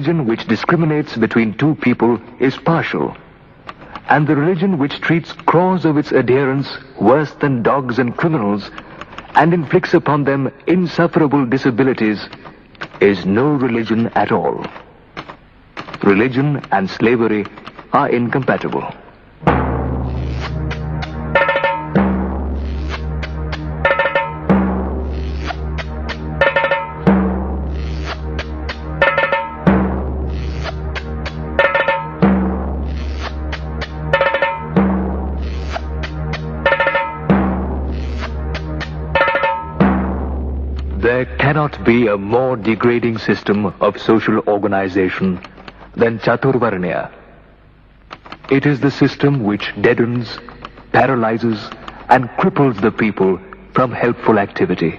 religion which discriminates between two people is partial, and the religion which treats crores of its adherents worse than dogs and criminals and inflicts upon them insufferable disabilities is no religion at all. Religion and slavery are incompatible. There cannot be a more degrading system of social organization than Chaturvarnya. It is the system which deadens, paralyzes, and cripples the people from helpful activity.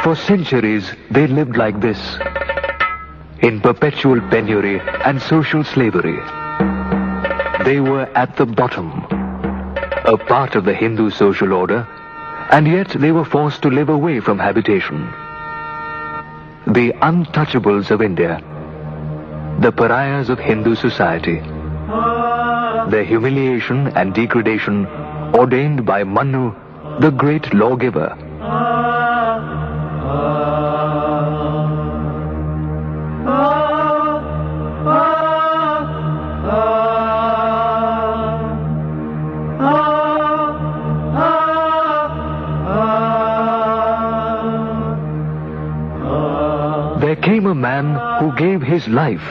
For centuries, they lived like this, in perpetual penury and social slavery. They were at the bottom, a part of the Hindu social order, and yet they were forced to live away from habitation. The untouchables of India, the pariahs of Hindu society, their humiliation and degradation ordained by Manu, the great lawgiver. There came a man who gave his life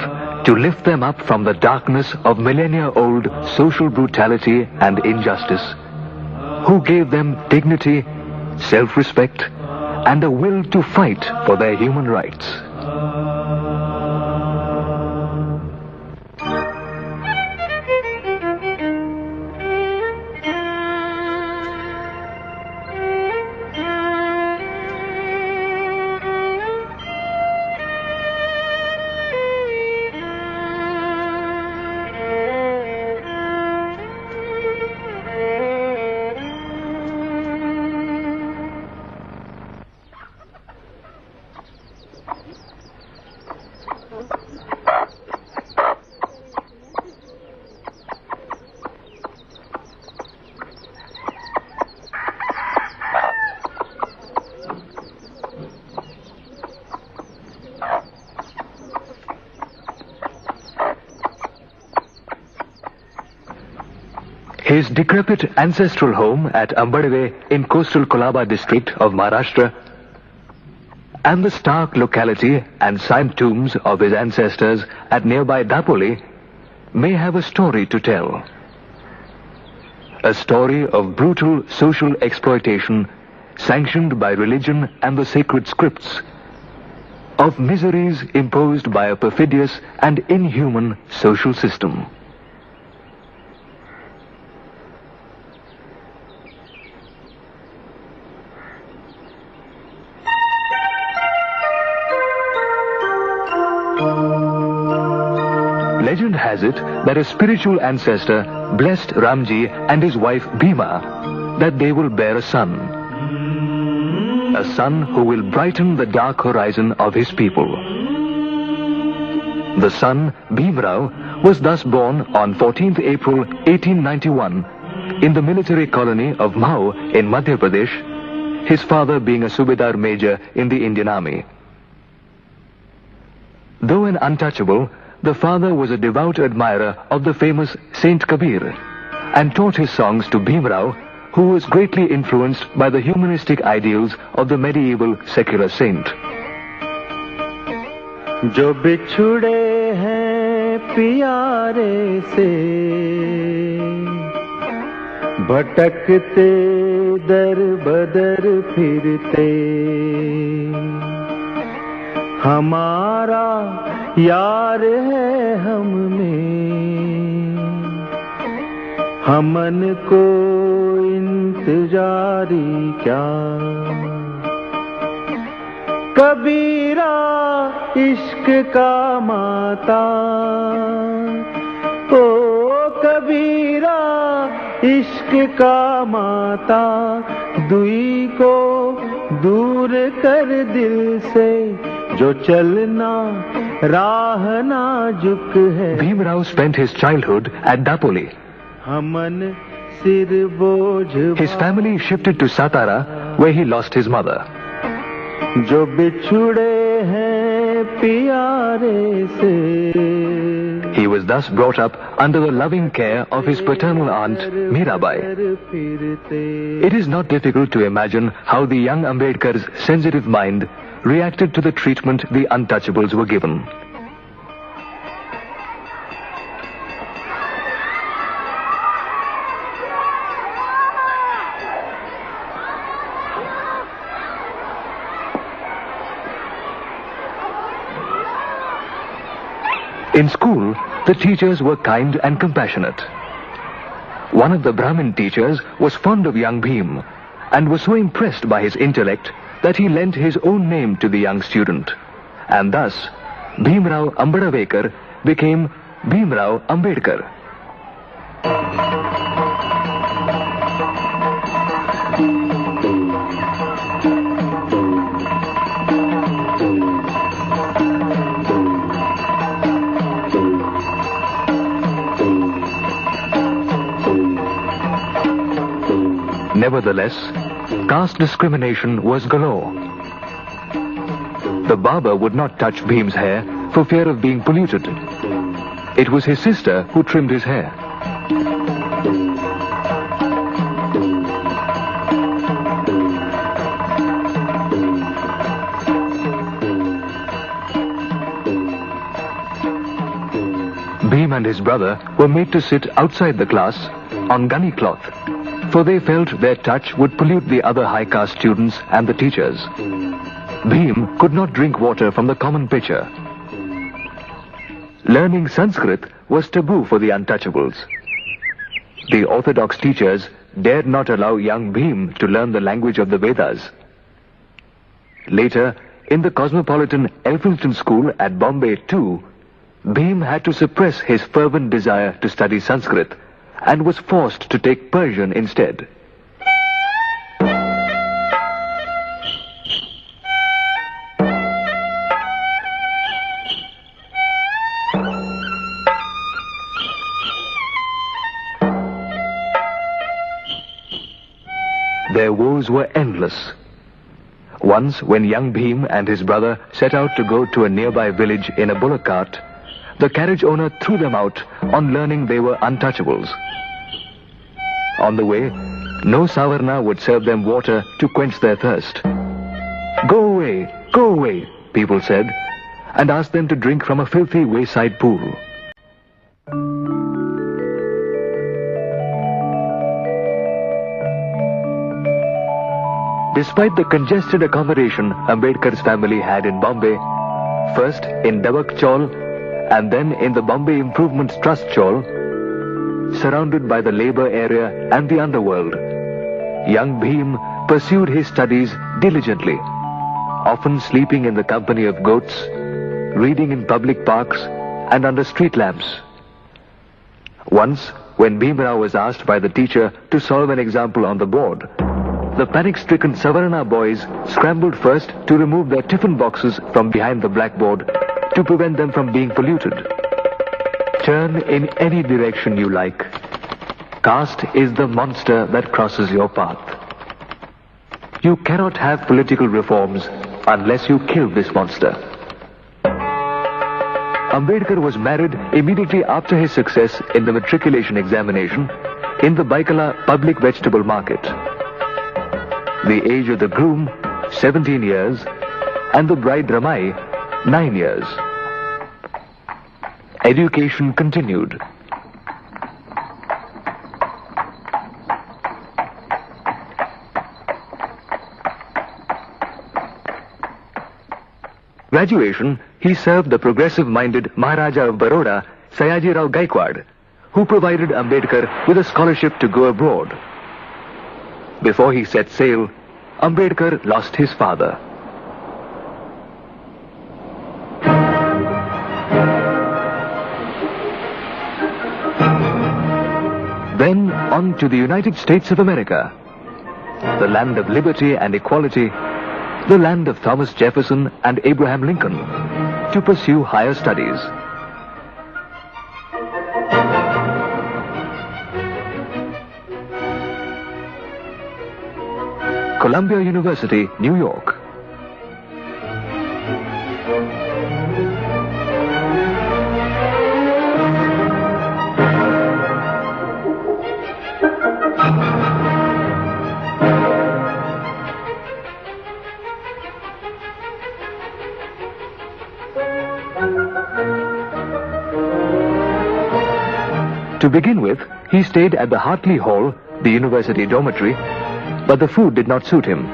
to lift them up from the darkness of millennia-old social brutality and injustice, who gave them dignity, self-respect, and a will to fight for their human rights. His decrepit ancestral home at Ambedkar in coastal Kolaba district of Maharashtra and the stark locality and signed tombs of his ancestors at nearby Dapoli may have a story to tell. A story of brutal social exploitation sanctioned by religion and the sacred scripts, of miseries imposed by a perfidious and inhuman social system. Legend has it that a spiritual ancestor blessed Ramji and his wife Bhima that they will bear a son who will brighten the dark horizon of his people. The son, Bhimrao, was thus born on 14th April 1891 in the military colony of Mhau in Madhya Pradesh, his father being a Subedar major in the Indian Army. Though an untouchable, the father was a devout admirer of the famous Saint Kabir and taught his songs to Bhimrao, who was greatly influenced by the humanistic ideals of the medieval secular saint. जो बिछुड़े हैं प्यारे से भटकते दर बदर फिरते हमारा यार है हम में हमन को इंतजारी क्या कबीरा इश्क का माता ओ कबीरा इश्क का माता दुई को दूर कर दिल से जो चलना राह नाजुक है। Bheem Rao spent his childhood at Dapoli. हमन सिर बोझ His family shifted to Satara, where he lost his mother. जो बिछुड़े हैं प्यारे से। He was thus brought up under the loving care of his paternal aunt, Mirabai. It is not difficult to imagine how the young Ambedkar's sensitive mind reacted to the treatment the untouchables were given. In school, the teachers were kind and compassionate. One of the Brahmin teachers was fond of young Bheem and was so impressed by his intellect that he lent his own name to the young student. And thus, Bheem Rao Ambedkar became Bheem Rao Ambedkar. Nevertheless, caste discrimination was galore. The barber would not touch Bheem's hair for fear of being polluted. It was his sister who trimmed his hair. Bheem and his brother were made to sit outside the class on gunny cloth, for they felt their touch would pollute the other high caste students and the teachers. Bheem could not drink water from the common pitcher. Learning Sanskrit was taboo for the untouchables. The orthodox teachers dared not allow young Bheem to learn the language of the Vedas. Later, in the cosmopolitan Elphinstone School at Bombay too, Bheem had to suppress his fervent desire to study Sanskrit and was forced to take Persian instead. Their woes were endless. Once, when young Bheem and his brother set out to go to a nearby village in a bullock cart, the carriage owner threw them out on learning they were untouchables. On the way, no Savarna would serve them water to quench their thirst. Go away, people said, and asked them to drink from a filthy wayside pool. Despite the congested accommodation Ambedkar's family had in Bombay, first in Dabak Chawl and then in the Bombay Improvements Trust Chawl, surrounded by the labor area and the underworld, young Bheem pursued his studies diligently, often sleeping in the company of goats, reading in public parks and under street lamps. Once, when Bheem Rao was asked by the teacher to solve an example on the board, the panic-stricken Savarna boys scrambled first to remove their tiffin boxes from behind the blackboard to prevent them from being polluted. Turn in any direction you like. Caste is the monster that crosses your path. You cannot have political reforms unless you kill this monster. Ambedkar was married immediately after his success in the matriculation examination in the Baikala public vegetable market. The age of the groom, 17 years, and the bride Ramai, 9 years. Education continued. Graduation, he served the progressive-minded Maharaja of Baroda, Sayaji Rao Gaikwad, who provided Ambedkar with a scholarship to go abroad. Before he set sail, Ambedkar lost his father. Then on to the United States of America, the land of liberty and equality, the land of Thomas Jefferson and Abraham Lincoln, to pursue higher studies. Columbia University, New York. To begin with, he stayed at the Hartley Hall, the university dormitory, but the food did not suit him,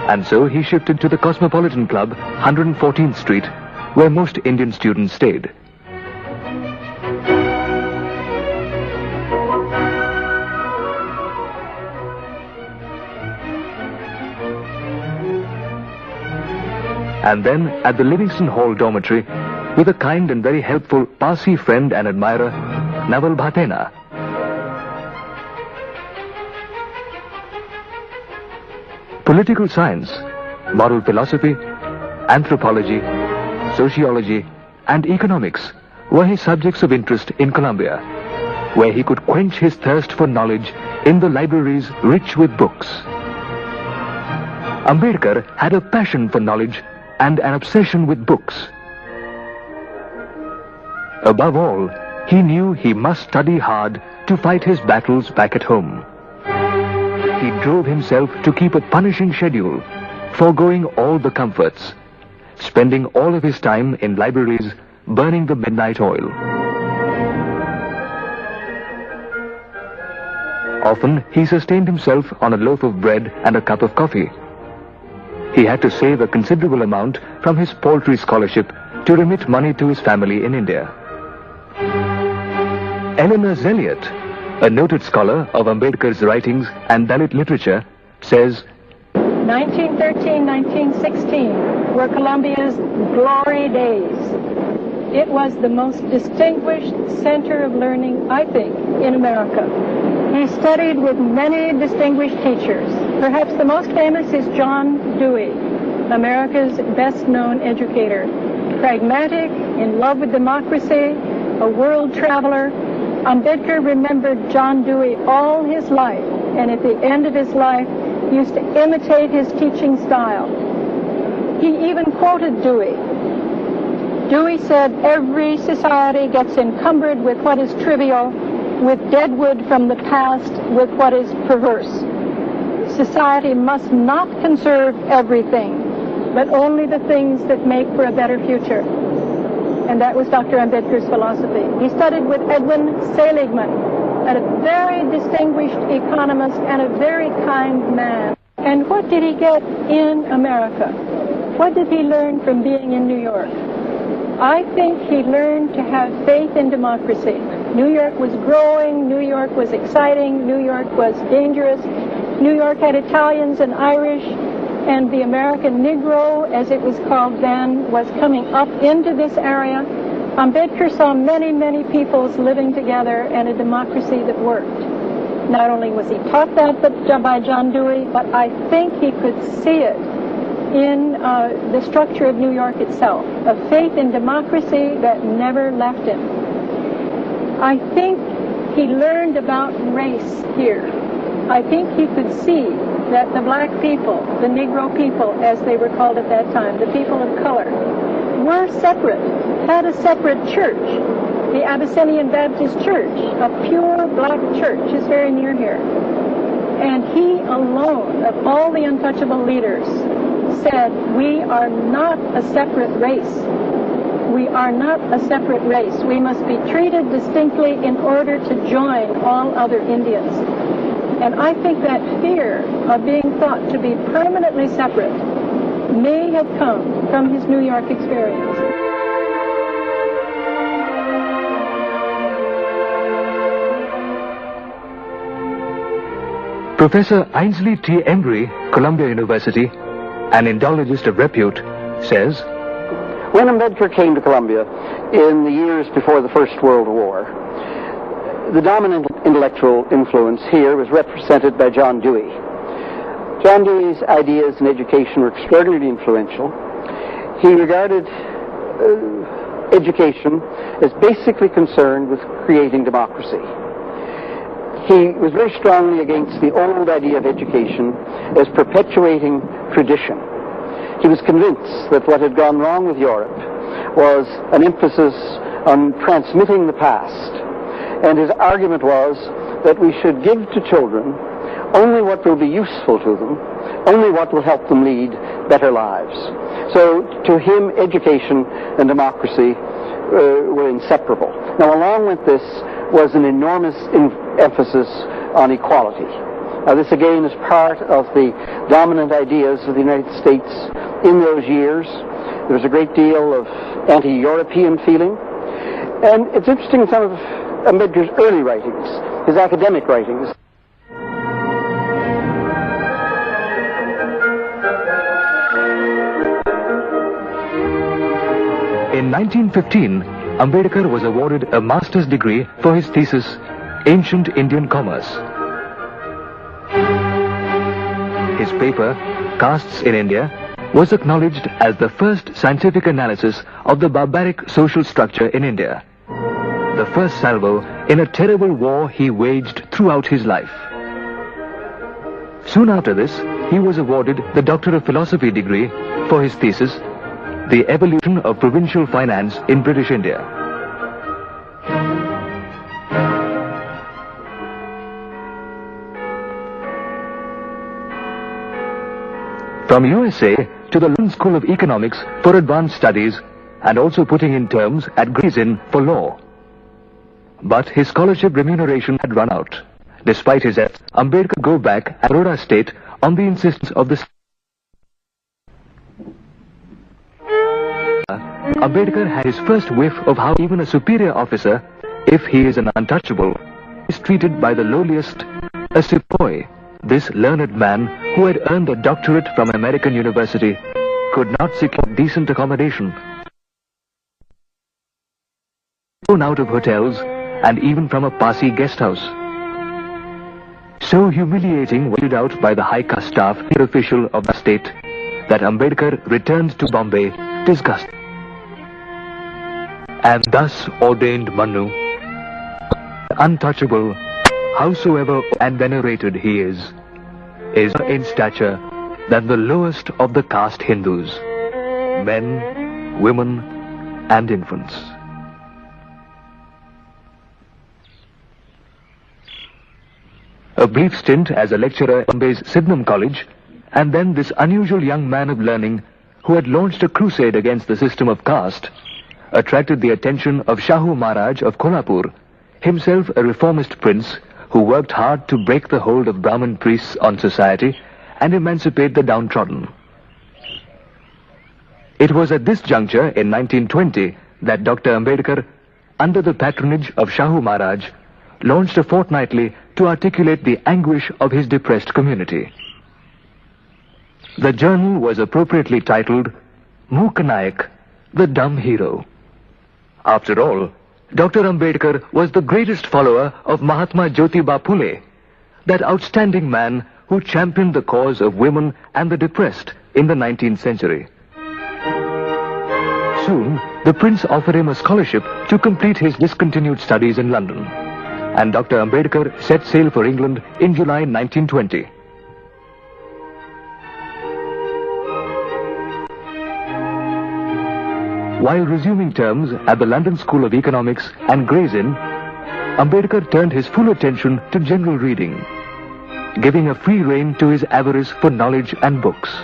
and so he shifted to the Cosmopolitan Club, 114th Street, where most Indian students stayed. And then at the Livingston Hall dormitory, with a kind and very helpful Parsi friend and admirer, Naval Bhatena. Political science, moral philosophy, anthropology, sociology, and economics were his subjects of interest in Columbia, where he could quench his thirst for knowledge in the libraries rich with books. Ambedkar had a passion for knowledge and an obsession with books. Above all, he knew he must study hard to fight his battles back at home. He drove himself to keep a punishing schedule, foregoing all the comforts, spending all of his time in libraries burning the midnight oil. Often he sustained himself on a loaf of bread and a cup of coffee. He had to save a considerable amount from his paltry scholarship to remit money to his family in India. Eleanor Zelliot, a noted scholar of Ambedkar's writings and Dalit literature, says, 1913-1916 were Columbia's glory days. It was the most distinguished center of learning, I think, in America. He studied with many distinguished teachers. Perhaps the most famous is John Dewey, America's best-known educator. Pragmatic, in love with democracy, a world traveler, Ambedkar remembered John Dewey all his life, and at the end of his life used to imitate his teaching style. He even quoted Dewey. Dewey said, every society gets encumbered with what is trivial, with dead wood from the past, with what is perverse. Society must not conserve everything, but only the things that make for a better future. And that was Dr. Ambedkar's philosophy. He studied with Edwin Seligman, a very distinguished economist and a very kind man. And what did he get in America? What did he learn from being in New York? I think he learned to have faith in democracy. New York was growing, New York was exciting, New York was dangerous. New York had Italians and Irish, and the American Negro, as it was called then, was coming up into this area. Ambedkar saw many, many peoples living together and a democracy that worked. Not only was he taught that by John Dewey, but I think he could see it in the structure of New York itself, a faith in democracy that never left him. I think he learned about race here. I think he could see that the black people, the Negro people, as they were called at that time, the people of color, were separate, had a separate church. The Abyssinian Baptist Church, a pure black church, is very near here. And he alone, of all the untouchable leaders, said, we are not a separate race. We are not a separate race. We must be treated distinctly in order to join all other Indians. And I think that fear of being thought to be permanently separate may have come from his New York experience. Professor Ainsley T. Embry, Columbia University, an Indologist of repute, says, when Ambedkar came to Columbia in the years before the First World War, the dominant intellectual influence here was represented by John Dewey. John Dewey's ideas in education were extraordinarily influential. He regarded education as basically concerned with creating democracy. He was very strongly against the old idea of education as perpetuating tradition. He was convinced that what had gone wrong with Europe was an emphasis on transmitting the past, and his argument was that we should give to children only what will be useful to them, only what will help them lead better lives. So to him, education and democracy were inseparable. Now, along with this was an enormous emphasis on equality. Now, this again is part of the dominant ideas of the United States in those years. There was a great deal of anti-European feeling. And it's interesting, some of Ambedkar's early writings, his academic writings. In 1915, Ambedkar was awarded a master's degree for his thesis, Ancient Indian Commerce. His paper, Castes in India, was acknowledged as the first scientific analysis of the barbaric social structure in India. The first salvo in a terrible war he waged throughout his life. Soon after this, he was awarded the Doctor of Philosophy degree for his thesis, The Evolution of Provincial Finance in British India. From USA to the London School of Economics for advanced studies, and also putting in terms at Gray's Inn for law. But his scholarship remuneration had run out. Despite his efforts, Ambedkar go back at Baroda State on the insistence of the Ambedkar had his first whiff of how even a superior officer, if he is an untouchable, is treated by the lowliest, a sepoy. This learned man, who had earned a doctorate from an American university, could not secure decent accommodation. Thrown out of hotels and even from a Parsi guest house. So humiliating was it out by the high caste staff and official of the state that Ambedkar returned to Bombay disgusted. And thus ordained Manu, untouchable, howsoever and venerated he is in stature than the lowest of the caste Hindus, men, women, and infants. A brief stint as a lecturer at Bombay's Sydenham College, and then this unusual young man of learning who had launched a crusade against the system of caste, attracted the attention of Shahu Maharaj of Kolhapur, himself a reformist prince who worked hard to break the hold of Brahmin priests on society and emancipate the downtrodden. It was at this juncture in 1920 that Dr. Ambedkar, under the patronage of Shahu Maharaj, launched a fortnightly to articulate the anguish of his depressed community. The journal was appropriately titled Mook Nayak, the Dumb Hero. After all, Dr. Ambedkar was the greatest follower of Mahatma Jyotiba Phule, that outstanding man who championed the cause of women and the depressed in the 19th century. Soon, the prince offered him a scholarship to complete his discontinued studies in London, and Dr. Ambedkar set sail for England in July 1920. While resuming terms at the London School of Economics and Gray's Inn, Ambedkar turned his full attention to general reading, giving a free rein to his avarice for knowledge and books.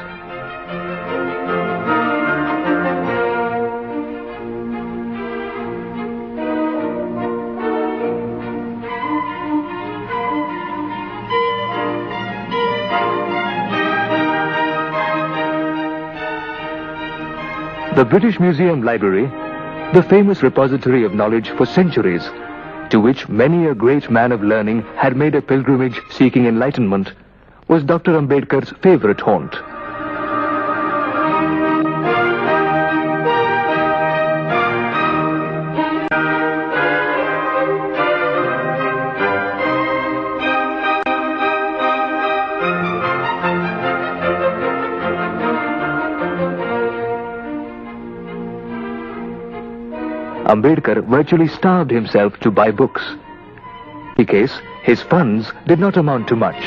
The British Museum Library, the famous repository of knowledge for centuries, to which many a great man of learning had made a pilgrimage seeking enlightenment, was Dr. Ambedkar's favorite haunt. Ambedkar virtually starved himself to buy books. In case, his funds did not amount to much,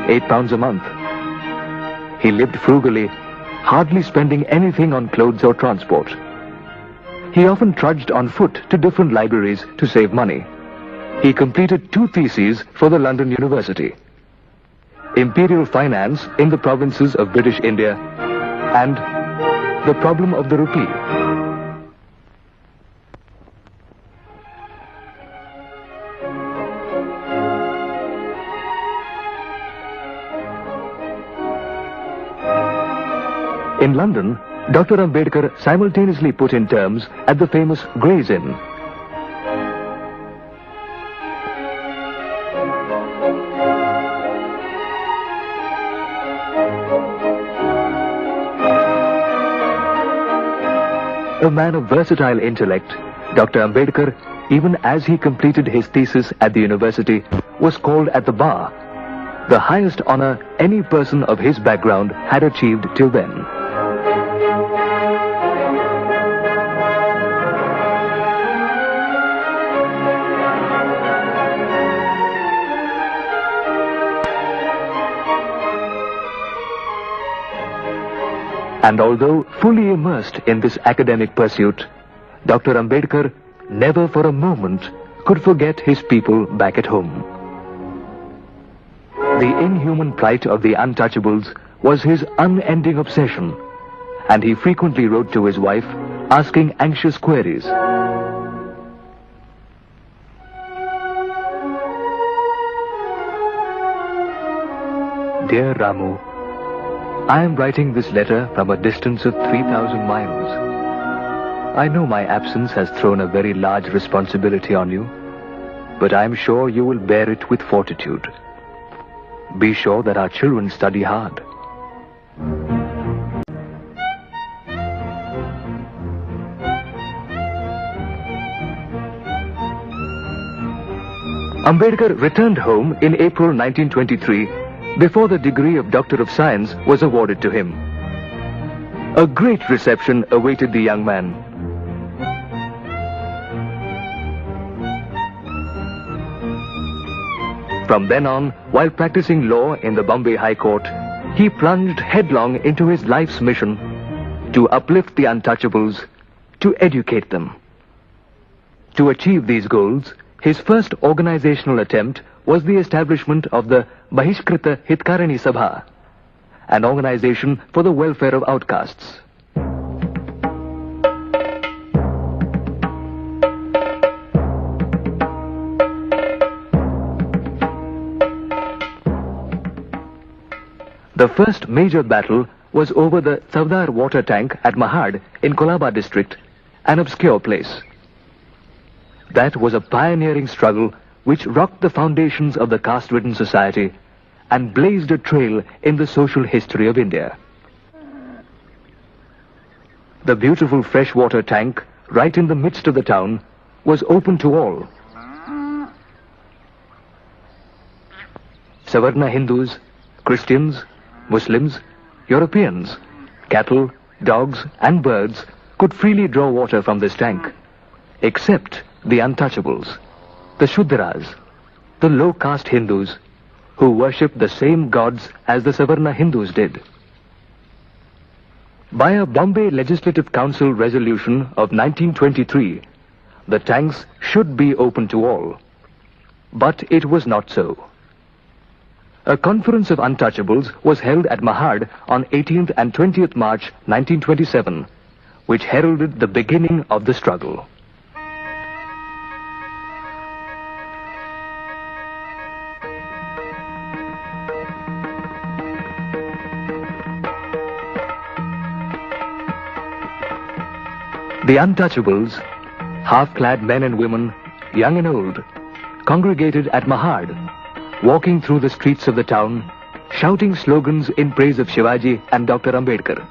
£8 a month. He lived frugally, hardly spending anything on clothes or transport. He often trudged on foot to different libraries to save money. He completed 2 theses for the London University: Imperial Finance in the Provinces of British India and The Problem of the Rupee. In London, Dr. Ambedkar simultaneously put in terms at the famous Gray's Inn. A man of versatile intellect, Dr. Ambedkar, even as he completed his thesis at the university, was called at the bar, the highest honor any person of his background had achieved till then. And although fully immersed in this academic pursuit, Dr. Ambedkar never for a moment could forget his people back at home. The inhuman plight of the untouchables was his unending obsession, and he frequently wrote to his wife asking anxious queries. Dear Ramu, I am writing this letter from a distance of 3,000 miles. I know my absence has thrown a very large responsibility on you, but I am sure you will bear it with fortitude. Be sure that our children study hard. Ambedkar returned home in April 1923 before the degree of Doctor of Science was awarded to him. A great reception awaited the young man. From then on, while practicing law in the Bombay High Court, he plunged headlong into his life's mission to uplift the untouchables, to educate them. To achieve these goals, his first organizational attempt was the establishment of the Bahishkrita Hitkarani Sabha, an organization for the welfare of outcasts. The first major battle was over the Savdar water tank at Mahad in Colaba district, an obscure place. That was a pioneering struggle which rocked the foundations of the caste-ridden society and blazed a trail in the social history of India. The beautiful freshwater tank, right in the midst of the town, was open to all. Savarna Hindus, Christians, Muslims, Europeans, cattle, dogs and birds could freely draw water from this tank, except the untouchables, the Shudras, the low-caste Hindus, who worshipped the same gods as the Savarna Hindus did. By a Bombay Legislative Council resolution of 1923, the tanks should be open to all. But it was not so. A conference of untouchables was held at Mahad on 18th and 20th March 1927, which heralded the beginning of the struggle. The untouchables, half-clad men and women, young and old, congregated at Mahad, walking through the streets of the town, shouting slogans in praise of Shivaji and Dr. Ambedkar.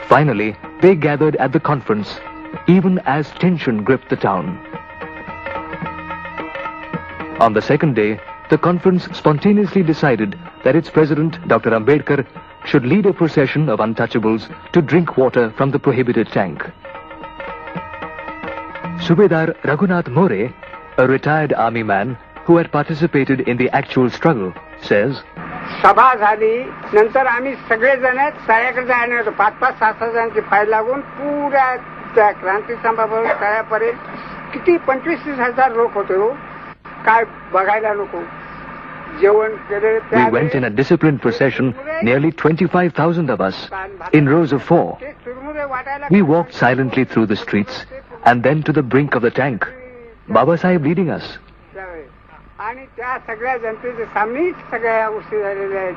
Finally, they gathered at the conference, even as tension gripped the town. On the second day, the conference spontaneously decided that its president, Dr. Ambedkar, should lead a procession of untouchables to drink water from the prohibited tank. Subedar Raghunath More, a retired army man who had participated in the actual struggle, says, सभा झाली नंतर आम्ही सगळेजण तळ्याकडे जायला होतो 5-5, 6-6 जणांची file लागून पुऱ्या त्या क्रांती स्तंभावर तळ्यापर्यंत किती 25-30 हजार लोक होते हो काय बघायला नको जेवण केले. We went in a disciplined procession, nearly 25,000 of us, in rows of 4. We walked silently through the streets and then to the brink of the tank, Babasaheb leading us. आणि त्या सगळ्या जनतेच्या सामनेच सगळ्या गोष्टी झालेल्या आहेत.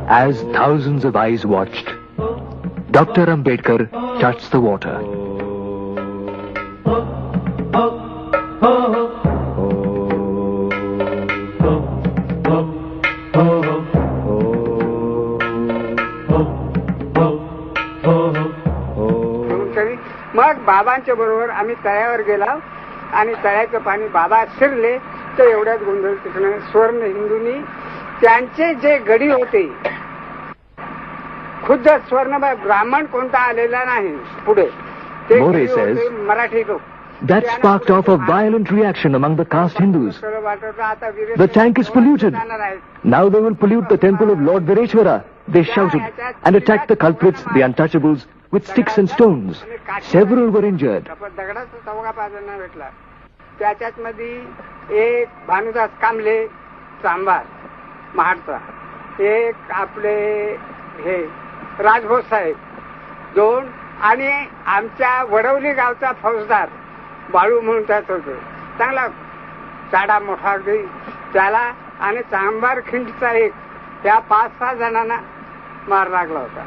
As thousands of eyes watched, Dr. Ambedkar touched the water. मग बाबांच्या बरोबर आम्ही तळ्यावर गेला आणि तळ्याचं पाणी बाबा शिरले तर एवढ्याच गोंधळ तिकडे स्वर्ण हिंदूंनी त्यांचे जे गडी होते खुद्द स्वर्ण ब्राह्मण कोणता आलेला नाही पुढे ते मराठी लोक. That sparked off a violent reaction among the caste Hindus. The tank is polluted. Now they will pollute the temple of Lord Vireshwara, they shouted, and attacked the culprits, the untouchables, with sticks and stones. Several were injured. त्याच्यात मध्ये एक भानुदास कांबळे चांभार महाडचा, एक आपले हे राजभोज साहेब 2 आणि आमच्या वडवली गावचा फौजदार बाळू म्हणून त्यात होतो चांगला चाडा मोठा अगदी त्याला आणि चांभार खिंडचा एक त्या 5-6 जणांना मार लागला होता.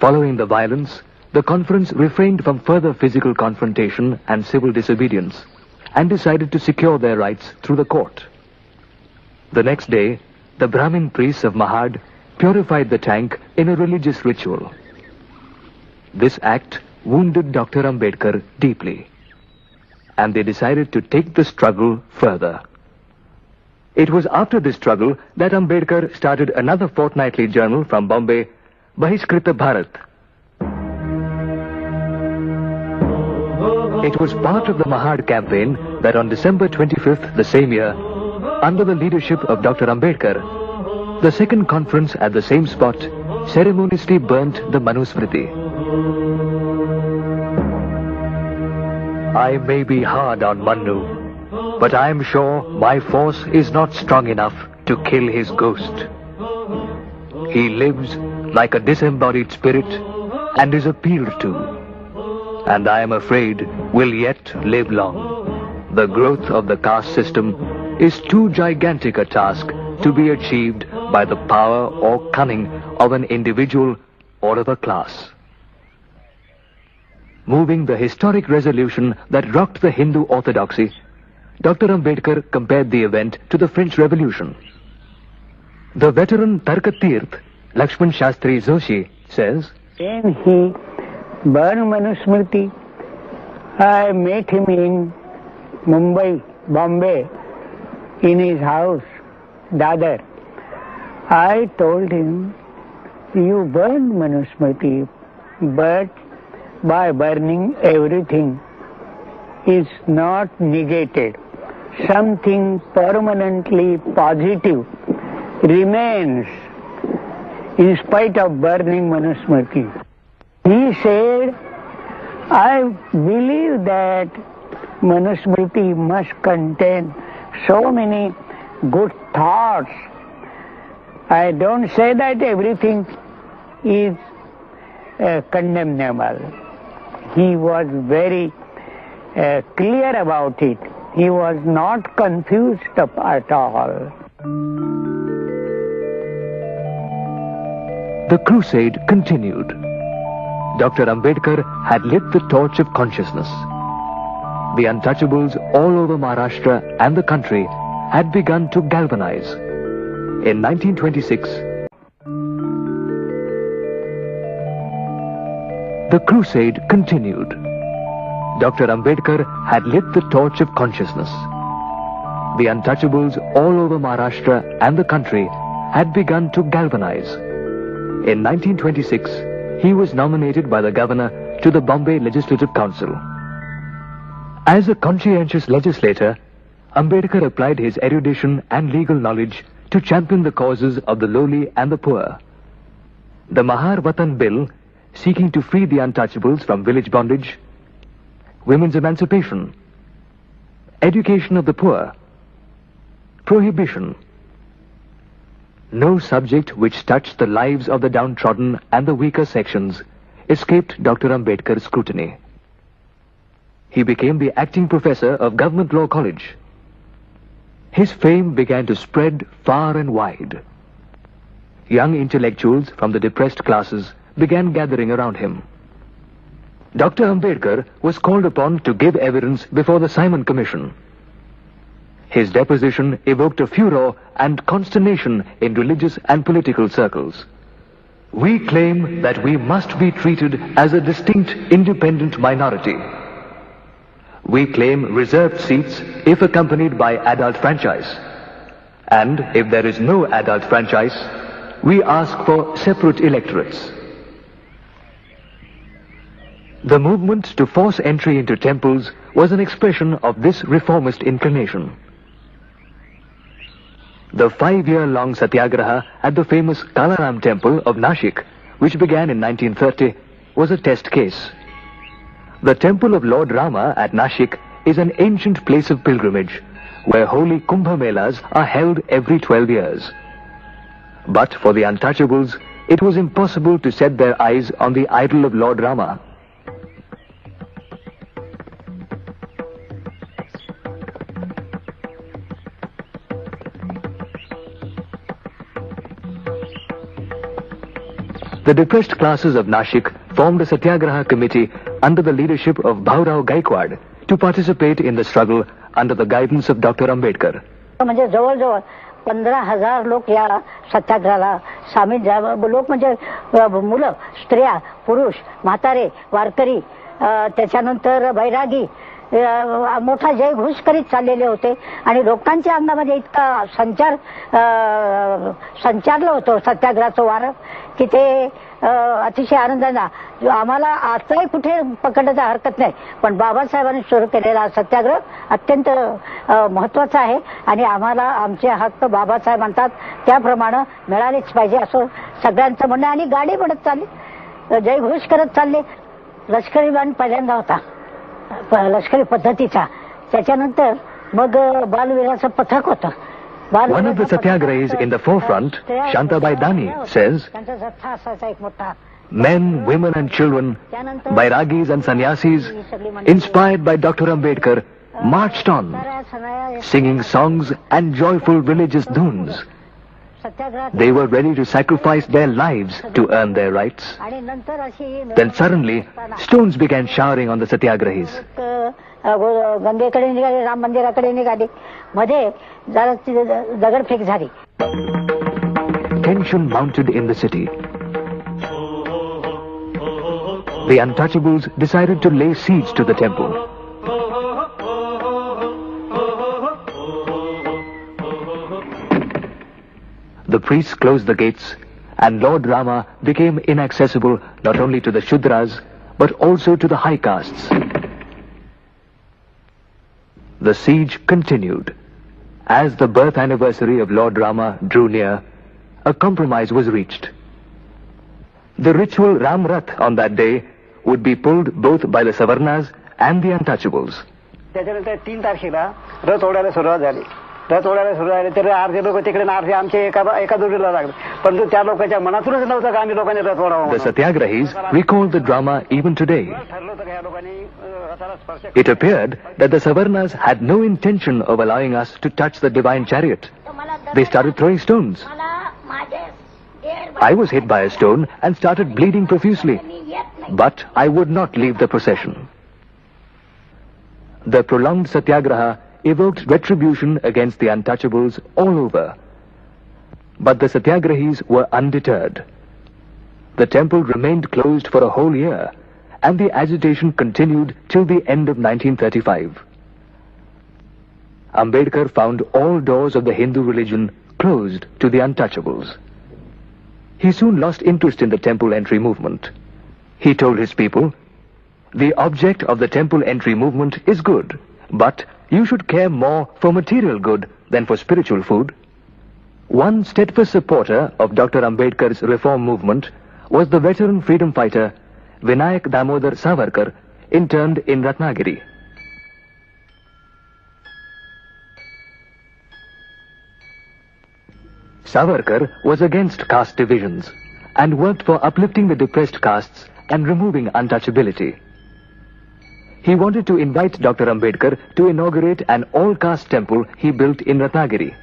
Following the violence, the conference refrained from further physical confrontation and civil disobedience and decided to secure their rights through the court. The next day, the Brahmin priests of Mahad purified the tank in a religious ritual. This act wounded Dr. Ambedkar deeply, and they decided to take the struggle further. It was after this struggle that Ambedkar started another fortnightly journal from Bombay, Bharat. It was part of the Mahad campaign that on December 25th the same year, under the leadership of Dr. Ambedkar, the second conference at the same spot ceremoniously burnt the Manusmriti. I may be hard on Manu, but I am sure my force is not strong enough to kill his ghost. He lives like a disembodied spirit and is appealed to, and I am afraid will yet live long. The growth of the caste system is too gigantic a task to be achieved by the power or cunning of an individual or of a class. Moving the historic resolution that rocked the Hindu orthodoxy, Dr. Ambedkar compared the event to the French Revolution. The veteran Tarkatirth, Lakshman Shastri Joshi, says, When he burned Manusmriti, I met him in Mumbai, Bombay, in his house, Dadar. I told him, you burned Manusmriti, but by burning everything is not negated. Something permanently positive remains in spite of burning Manusmriti. He said, I believe that Manusmriti must contain so many good thoughts. I don't say that everything is condemnable. He was very clear about it. He was not confused at all. The crusade continued. Dr. Ambedkar had lit the torch of consciousness. The untouchables all over Maharashtra and the country had begun to galvanize. In 1926, the crusade continued. Dr. Ambedkar had lit the torch of consciousness. The untouchables all over Maharashtra and the country had begun to galvanize. In 1926, he was nominated by the governor to the Bombay Legislative Council. As a conscientious legislator, Ambedkar applied his erudition and legal knowledge to champion the causes of the lowly and the poor. The Mahar Vatan Bill, seeking to free the untouchables from village bondage, women's emancipation, education of the poor, prohibition. No subject which touched the lives of the downtrodden and the weaker sections escaped Dr. Ambedkar's scrutiny. He became the acting professor of Government Law College. His fame began to spread far and wide. Young intellectuals from the depressed classes began gathering around him. Dr. Ambedkar was called upon to give evidence before the Simon Commission. His deposition evoked a furor and consternation in religious and political circles. We claim that we must be treated as a distinct, independent minority. We claim reserved seats if accompanied by adult franchise. And if there is no adult franchise, we ask for separate electorates. The movement to force entry into temples was an expression of this reformist inclination. The 5-year-long satyagraha at the famous Kalaram temple of Nashik, which began in 1930, was a test case. The temple of Lord Rama at Nashik is an ancient place of pilgrimage, where holy Kumbh Melas are held every 12 years. But for the untouchables, it was impossible to set their eyes on the idol of Lord Rama. The depressed classes of Nashik formed a satyagraha committee under the leadership of Bhaurao Gaikwad to participate in the struggle under the guidance of Dr. Ambedkar. म्हणजे जवळजवळ 15,000 लोक या सत्याग्रहाला सामील झाले. लोक म्हणजे मुलं, स्त्रिया, पुरुष, म्हातारे, वारकरी, त्याच्यानंतर बैरागी मोठा जयघोष करीत चाललेले होते आणि लोकांच्या अंगामध्ये इतका संचारलं होतं सत्याग्रहाचं वारं की ते अतिशय आनंदाने आम्हाला आजही कुठे पकडण्याची हरकत नाही, पण बाबासाहेबांनी सुरू केलेला सत्याग्रह अत्यंत महत्त्वाचा आहे आणि आम्हाला आमचे हक्क बाबासाहेब म्हणतात त्याप्रमाणे मिळालेच पाहिजे असं सगळ्यांचं म्हणणं. आणि गाडी पडत चालली, जयघोष करत चालले. लष्करी बाण पहिल्यांदा होता लष्करी पद्धतीचा, त्याच्यानंतर मग बालवीराचं पथक होतं. One of the satyagrahis in the forefront, Shantabai Dani, says, men, women and children, bairagis and sannyasis, inspired by Dr. Ambedkar, marched on, singing songs and joyful religious dhuns. They were ready to sacrifice their lives to earn their rights. Then suddenly, stones began showering on the satyagrahis. गंगेकडे निघाले, राम मंदिराकडे निघाले, मध्ये जरा दगडफेक झाली. Tension mounted in the city. The untouchables decided to lay siege to the temple. The priests closed the gates, and Lord Rama became inaccessible not only to the Shudras, but also to the high castes. The siege continued. As the birth anniversary of Lord Rama drew near, a compromise was reached. The ritual Ram Rath on that day would be pulled both by the Savarnas and the untouchables. त्याच्यानंतर 3 तारखेला रथ ओढायला सुरुवात झाली. रथ ओढायला सुरू झाले तर अर्धे लोक तिकडे अर्धे आमचे एका जोडीला लागले, परंतु त्या लोकांच्या मनातूनच नव्हतं का आम्ही लोकांनी रथ ओढावं. The Satyagrahis recalled the drama even today. It appeared that the Savarnas had no intention of allowing us to touch the divine chariot. They started throwing stones. I was hit by a stone and started bleeding profusely, but I would not leave the procession. The prolonged satyagraha evoked retribution against the untouchables all over. But the satyagrahis were undeterred. The temple remained closed for a whole year, and the agitation continued till the end of 1935. Ambedkar found all doors of the Hindu religion closed to the untouchables. He soon lost interest in the temple entry movement. He told his people, "The object of the temple entry movement is good, but you should care more for material good than for spiritual food." One steadfast supporter of Dr. Ambedkar's reform movement was the veteran freedom fighter Vinayak Damodar Savarkar, interned in Ratnagiri. Savarkar was against caste divisions and worked for uplifting the depressed castes and removing untouchability. He wanted to invite Dr. Ambedkar to inaugurate an all-caste temple he built in Ratnagiri.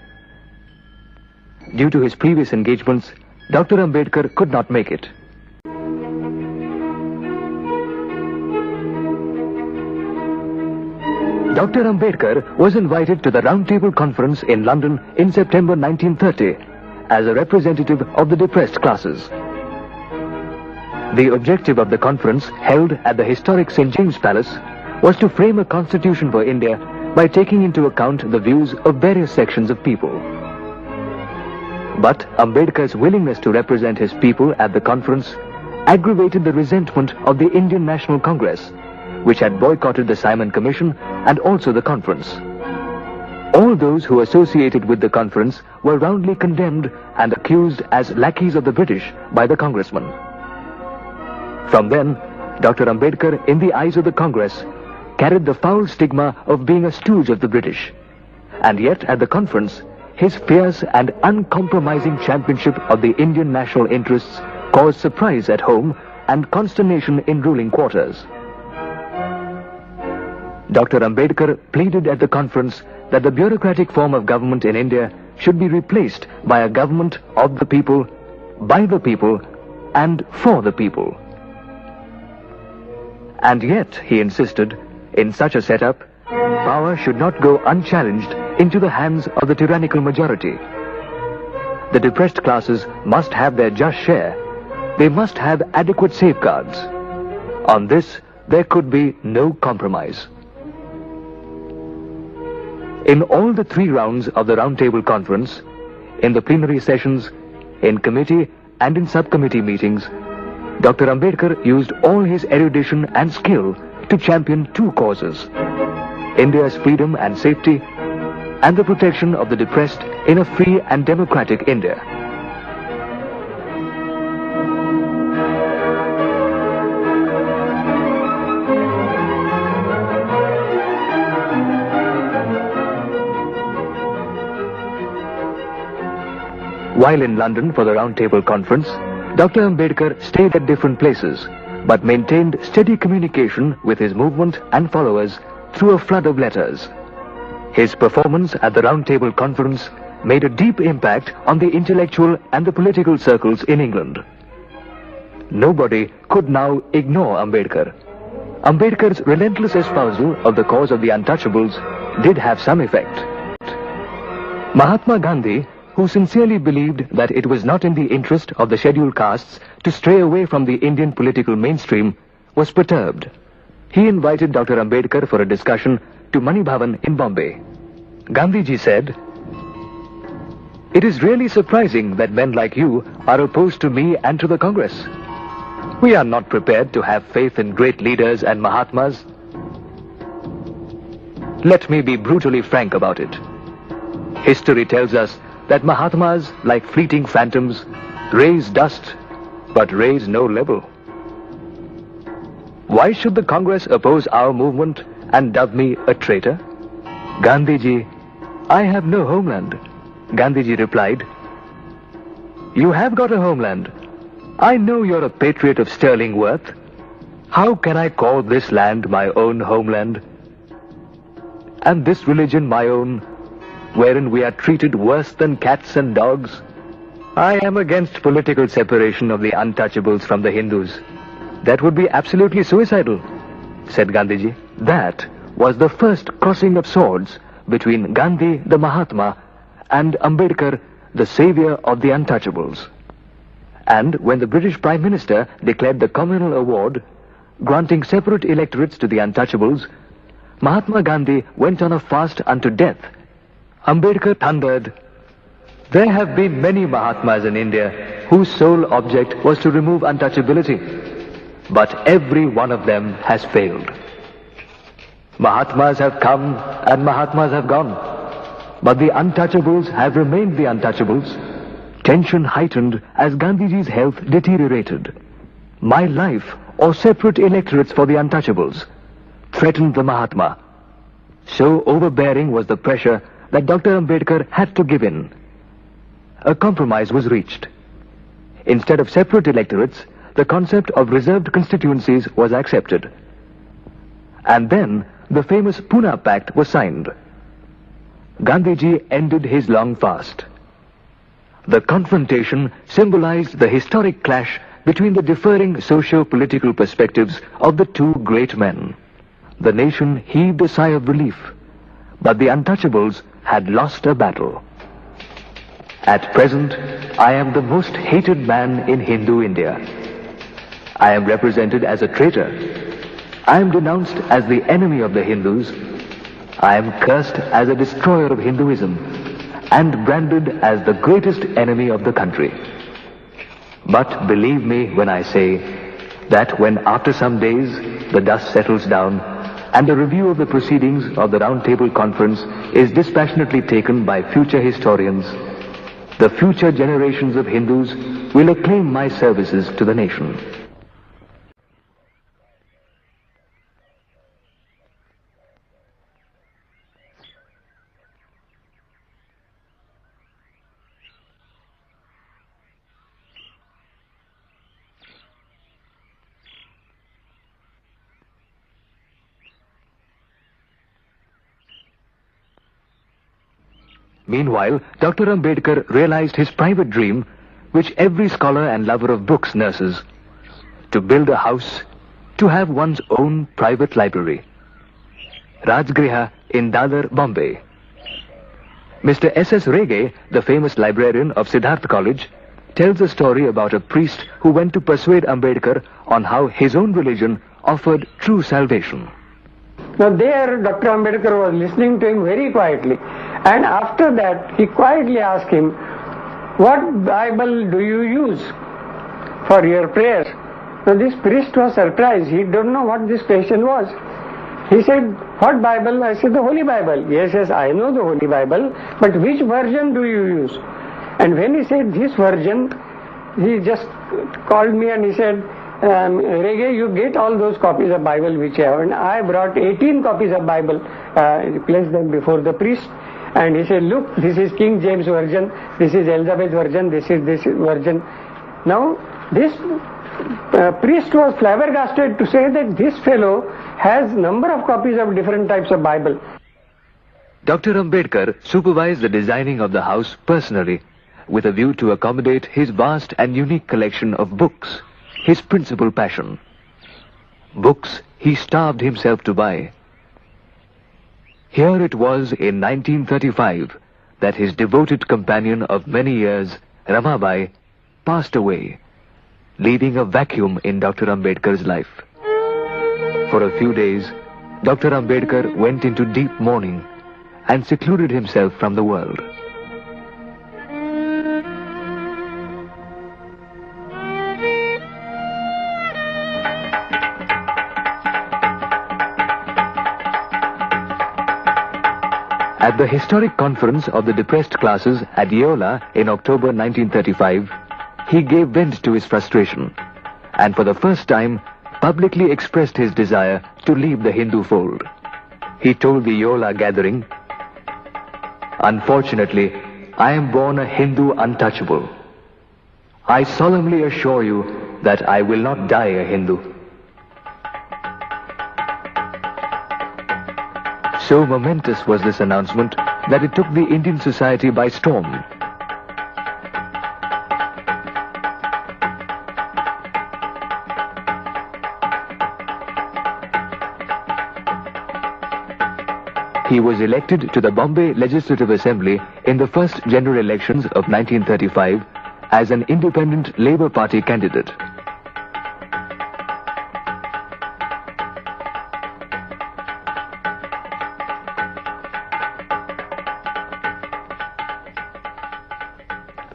Due to his previous engagements, Dr. Ambedkar could not make it. Dr. Ambedkar was invited to the Round Table Conference in London in September 1930 as a representative of the depressed classes. The objective of the conference, held at the historic St. James Palace, was to frame a constitution for India by taking into account the views of various sections of people. But Ambedkar's willingness to represent his people at the conference aggravated the resentment of the Indian National Congress, which had boycotted the Simon Commission and also the conference. All those who associated with the conference were roundly condemned and accused as lackeys of the British by the congressman. From then, Dr. Ambedkar, in the eyes of the Congress, carried the foul stigma of being a stooge of the British. And yet, at the conference, his fierce and uncompromising championship of the Indian national interests caused surprise at home and consternation in ruling quarters. Dr. Ambedkar pleaded at the conference that the bureaucratic form of government in India should be replaced by a government of the people, by the people, and for the people. And yet, he insisted, in such a setup, power should not go unchallenged into the hands of the tyrannical majority. The depressed classes must have their just share. They must have adequate safeguards. On this, there could be no compromise. In all the 3 rounds of the Round Table Conference, in the plenary sessions, in committee and in subcommittee meetings, Dr. Ambedkar used all his erudition and skill to champion 2 causes: India's freedom and safety, and the protection of the depressed in a free and democratic India. While in London for the Round Table Conference, Dr. Ambedkar stayed at different places, but maintained steady communication with his movement and followers through a flood of letters. His performance at the Round Table Conference made a deep impact on the intellectual and the political circles in England. Nobody could now ignore Ambedkar. Ambedkar's relentless espousal of the cause of the untouchables did have some effect. Mahatma Gandhi, who sincerely believed that it was not in the interest of the scheduled castes to stray away from the Indian political mainstream, was perturbed. He invited Dr. Ambedkar for a discussion to Mani Bhavan in Bombay. Gandhiji said, "It is really surprising that men like you are opposed to me and to the Congress. We are not prepared to have faith in great leaders and Mahatmas. Let me be brutally frank about it. History tells us that Mahatmas, like fleeting phantoms, raise dust, but raise no level. Why should the Congress oppose our movement and dub me a traitor?" "Gandhiji, I have no homeland." Gandhiji replied, "You have got a homeland. I know you're a patriot of sterling worth. How can I call this land my own homeland, and this religion my own, wherein we are treated worse than cats and dogs? I am against political separation of the untouchables from the Hindus. That would be absolutely suicidal," said Gandhiji. That was the first crossing of swords between Gandhi, the Mahatma, and Ambedkar, the savior of the untouchables. And when the British Prime Minister declared the communal award, granting separate electorates to the untouchables, Mahatma Gandhi went on a fast unto death. Ambedkar thundered, "There have been many Mahatmas in India whose sole object was to remove untouchability, but every one of them has failed. Mahatmas have come and Mahatmas have gone, but the untouchables have remained the untouchables." Tension heightened as Gandhiji's health deteriorated. "My life or separate electorates for the untouchables," threatened the Mahatma. So overbearing was the pressure that Dr. Ambedkar had to give in. A compromise was reached. Instead of separate electorates, the concept of reserved constituencies was accepted. And then the famous Pune Pact was signed. Gandhiji ended his long fast. The confrontation symbolized the historic clash between the differing socio-political perspectives of the two great men. The nation heaved a sigh of relief, but the untouchables had lost a battle. At present, I am the most hated man in Hindu India. I am represented as a traitor. I am denounced as the enemy of the Hindus. I am cursed as a destroyer of Hinduism and branded as the greatest enemy of the country. But believe me when I say that when after some days the dust settles down and the review of the proceedings of the Round Table Conference is dispassionately taken by future historians, the future generations of Hindus will acclaim my services to the nation. Meanwhile, Dr. Ambedkar realized his private dream, which every scholar and lover of books nurses, to build a house, to have one's own private library. Rajgriha in Dadar, Bombay. Mr. S.S. Rege, the famous librarian of Siddharth College, tells a story about a priest who went to persuade Ambedkar on how his own religion offered true salvation. Now there Dr. Ambedkar was listening to him very quietly, and after that he quietly asked him, "What Bible do you use for your prayers?" Now this priest was surprised. He didn't know what this question was. He said, "What Bible?" I said, "The Holy Bible." "Yes, I know the Holy Bible, but which version do you use?" And when he said this version, he just called me and he said, "Rege, you get all those copies of Bible which you have." And I brought 18 copies of Bible, placed them before the priest, and he said, "Look, this is King James version, this is Elizabeth version, this is this version." Now this priest was flabbergasted to say that this fellow has number of copies of different types of Bible. Dr. Ambedkar supervised the designing of the house personally, with a view to accommodate his vast and unique collection of books, his principal passion. Books he starved himself to buy. Here it was in 1935 that his devoted companion of many years, Ramabai, passed away, leaving a vacuum in Dr. Ambedkar's life. For a few days, Dr. Ambedkar went into deep mourning and secluded himself from the world. At the historic conference of the depressed classes at Yola in October 1935, he gave vent to his frustration and for the first time publicly expressed his desire to leave the Hindu fold. He told the Yola gathering, "Unfortunately, I am born a Hindu untouchable. I solemnly assure you that I will not die a Hindu." So momentous was this announcement that it took the Indian society by storm. He was elected to the Bombay Legislative Assembly in the first general elections of 1935 as an independent Labour Party candidate.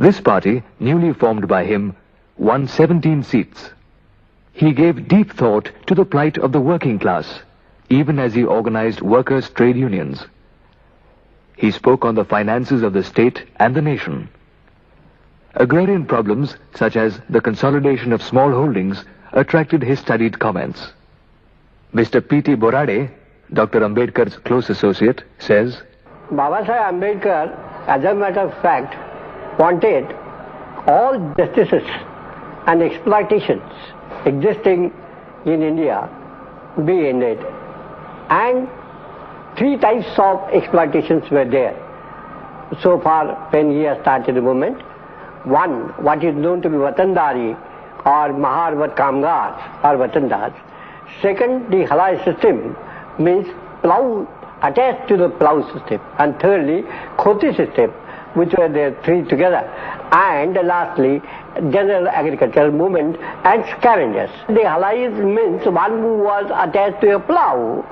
This party, newly formed by him, won 17 seats. He gave deep thought to the plight of the working class, even as he organized workers' trade unions. He spoke on the finances of the state and the nation. Agrarian problems, such as the consolidation of small holdings, attracted his studied comments. Mr. P.T. Borade, Dr. Ambedkar's close associate, says, Babasaheb Ambedkar, as a matter of fact, wanted all justices and exploitations existing in India be ended. And 3 types of exploitations were there so far when he has started the movement. One, what is known to be Vatandari or Maharvat Kamgar or Vatandars. Second, the halai system means plough attached to the plough system. And thirdly, khoti system, which were there 3 together. And lastly, general agricultural movement and scavengers. The halais means one who was attached to a plough.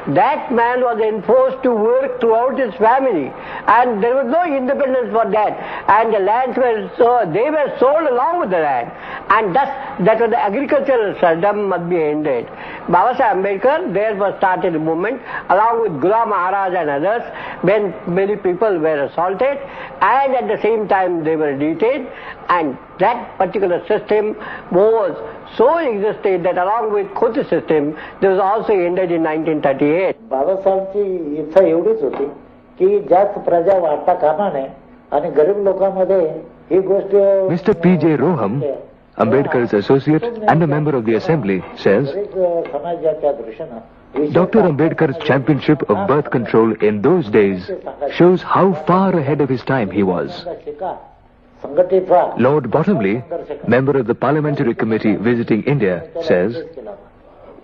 That man was enforced to work throughout his family, and there was no independence for that, and the lands were they were sold along with the land, and thus that was the agricultural serfdom must be ended. Babasaheb Ambedkar therefore started a movement along with Ghulam Maharaj and others when many people were assaulted, and at the same time they were detained, and that particular system was so existed that along with khoti system, there was also ended in 1938. बाबासाहेबची इच्छा एवढीच होती की जास्त प्रजा वाढता कामा नये आणि गरीब लोकांमध्ये ही गोष्ट. Mr. P.J. Roham, Ambedkar's associate and a member of the assembly, says, Dr. Ambedkar's championship of birth control in those days shows how far ahead of his time he was. Lord Bottomley, member of the Parliamentary Committee visiting India, says,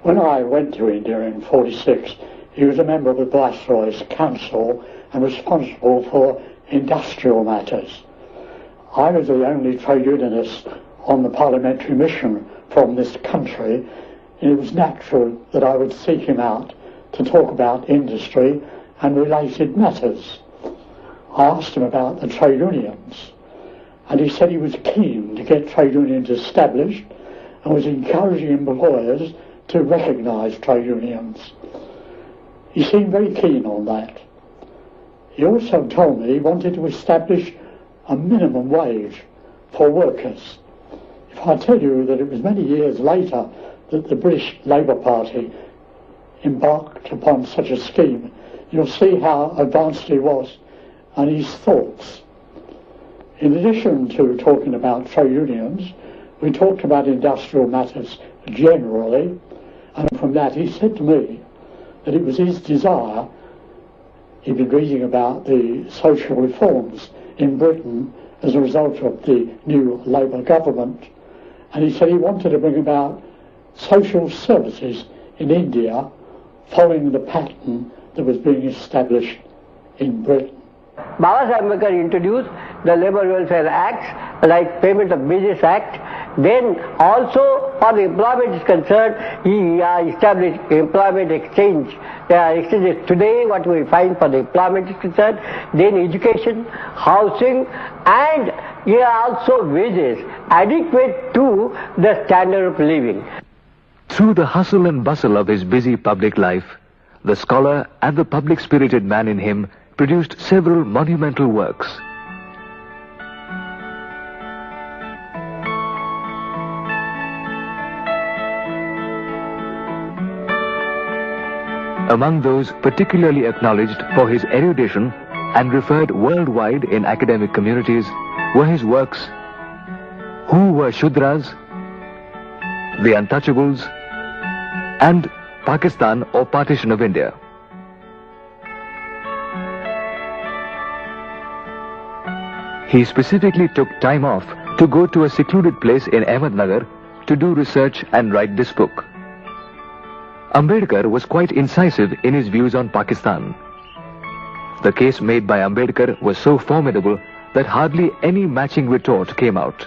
When I went to India in 46, he was a member of the Viceroy's Council and responsible for industrial matters. I was the only trade unionist on the parliamentary mission from this country, and it was natural that I would seek him out to talk about industry and related matters. I asked him about the trade unions, and he said he was keen to get trade unions established and was encouraging employers to recognise trade unions. He seemed very keen on that. He also told me he wanted to establish a minimum wage for workers. If I tell you that it was many years later that the British Labour Party embarked upon such a scheme, you'll see how advanced he was and his thoughts. In addition to talking about trade unions, we talked about industrial matters generally, and from that he said to me that it was his desire, he'd been reading about the social reforms in Britain as a result of the new Labour government, and he said he wanted to bring about social services in India following the pattern that was being established in Britain. Babasaheb Ambedkar introduced the Labour Welfare Acts like Payment of Wages Act. Then also for the employment is concerned, he established employment exchange. Exchanges today what we find for the employment is concerned, then education, housing, and also wages adequate to the standard of living. Through the hustle and bustle of his busy public life, the scholar and the public-spirited man in him produced several monumental works. Among those particularly acknowledged for his erudition and referred worldwide in academic communities were his works Who Were Shudras, The Untouchables, and Pakistan or Partition of India. He specifically took time off to go to a secluded place in Ahmednagar to do research and write this book. Ambedkar was quite incisive in his views on Pakistan. The case made by Ambedkar was so formidable that hardly any matching retort came out.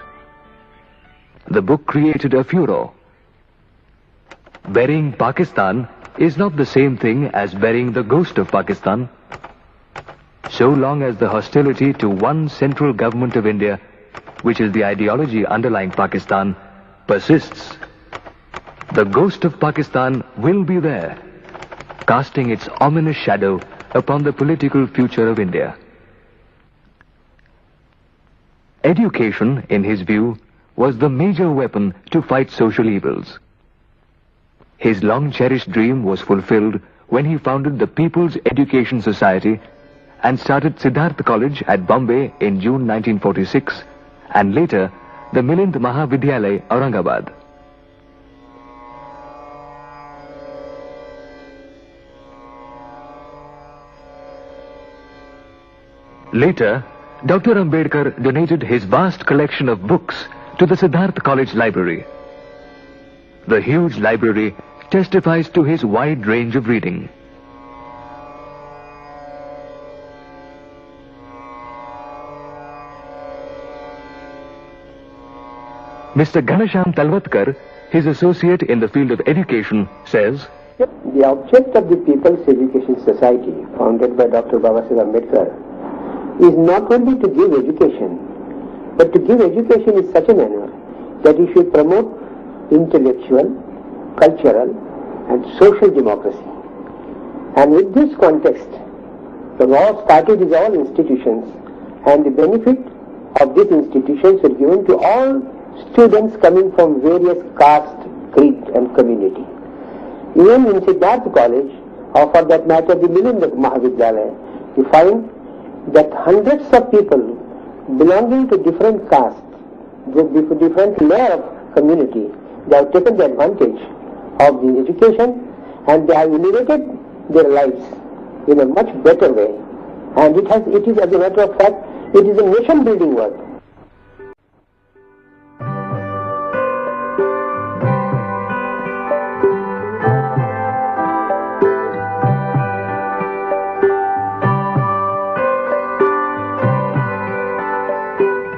The book created a furor. Burying Pakistan is not the same thing as burying the ghost of Pakistan. So long as the hostility to one central government of India which is the ideology underlying Pakistan, persists, the ghost of Pakistan will be there, casting its ominous shadow upon the political future of India. Education, in his view, was the major weapon to fight social evils. His long-cherished dream was fulfilled when he founded the People's Education Society and started Siddharth College at Bombay in June 1946, and later the Milind Mahavidyalaya, Aurangabad. Later, Dr. Ambedkar donated his vast collection of books to the Siddharth College library. The huge library testifies to his wide range of reading. Mr. Ghanasham Talwatkar, his associate in the field of education, says, The object of the People's Education Society, founded by Dr. Babasaheb Ambedkar, is not only to give education, but to give education in such a manner that it should promote intellectual, cultural, and social democracy. And with this context, the law started with all institutions, and the benefit of these institutions were given to all students coming from various caste, creed, and community. Even in Siddharth College, or for that matter the Milind Mahavidyalaya, you find that hundreds of people belonging to different castes, different layer of community, they have taken the advantage of the education and they have elevated their lives in a much better way. And it is, as a matter of fact, it is a nation building work.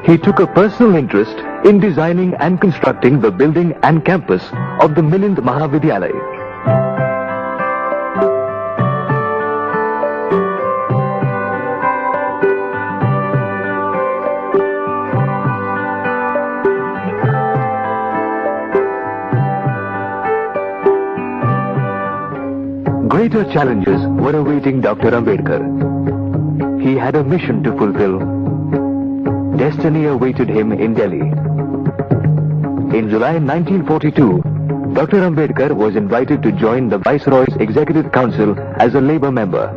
He took a personal interest in designing and constructing the building and campus of the Milind Mahavidyalaya. Greater challenges were awaiting Dr. Ambedkar. He had a mission to fulfill. Destiny awaited him in Delhi. In July 1942, Dr. Ambedkar was invited to join the Viceroy's Executive Council as a Labour member.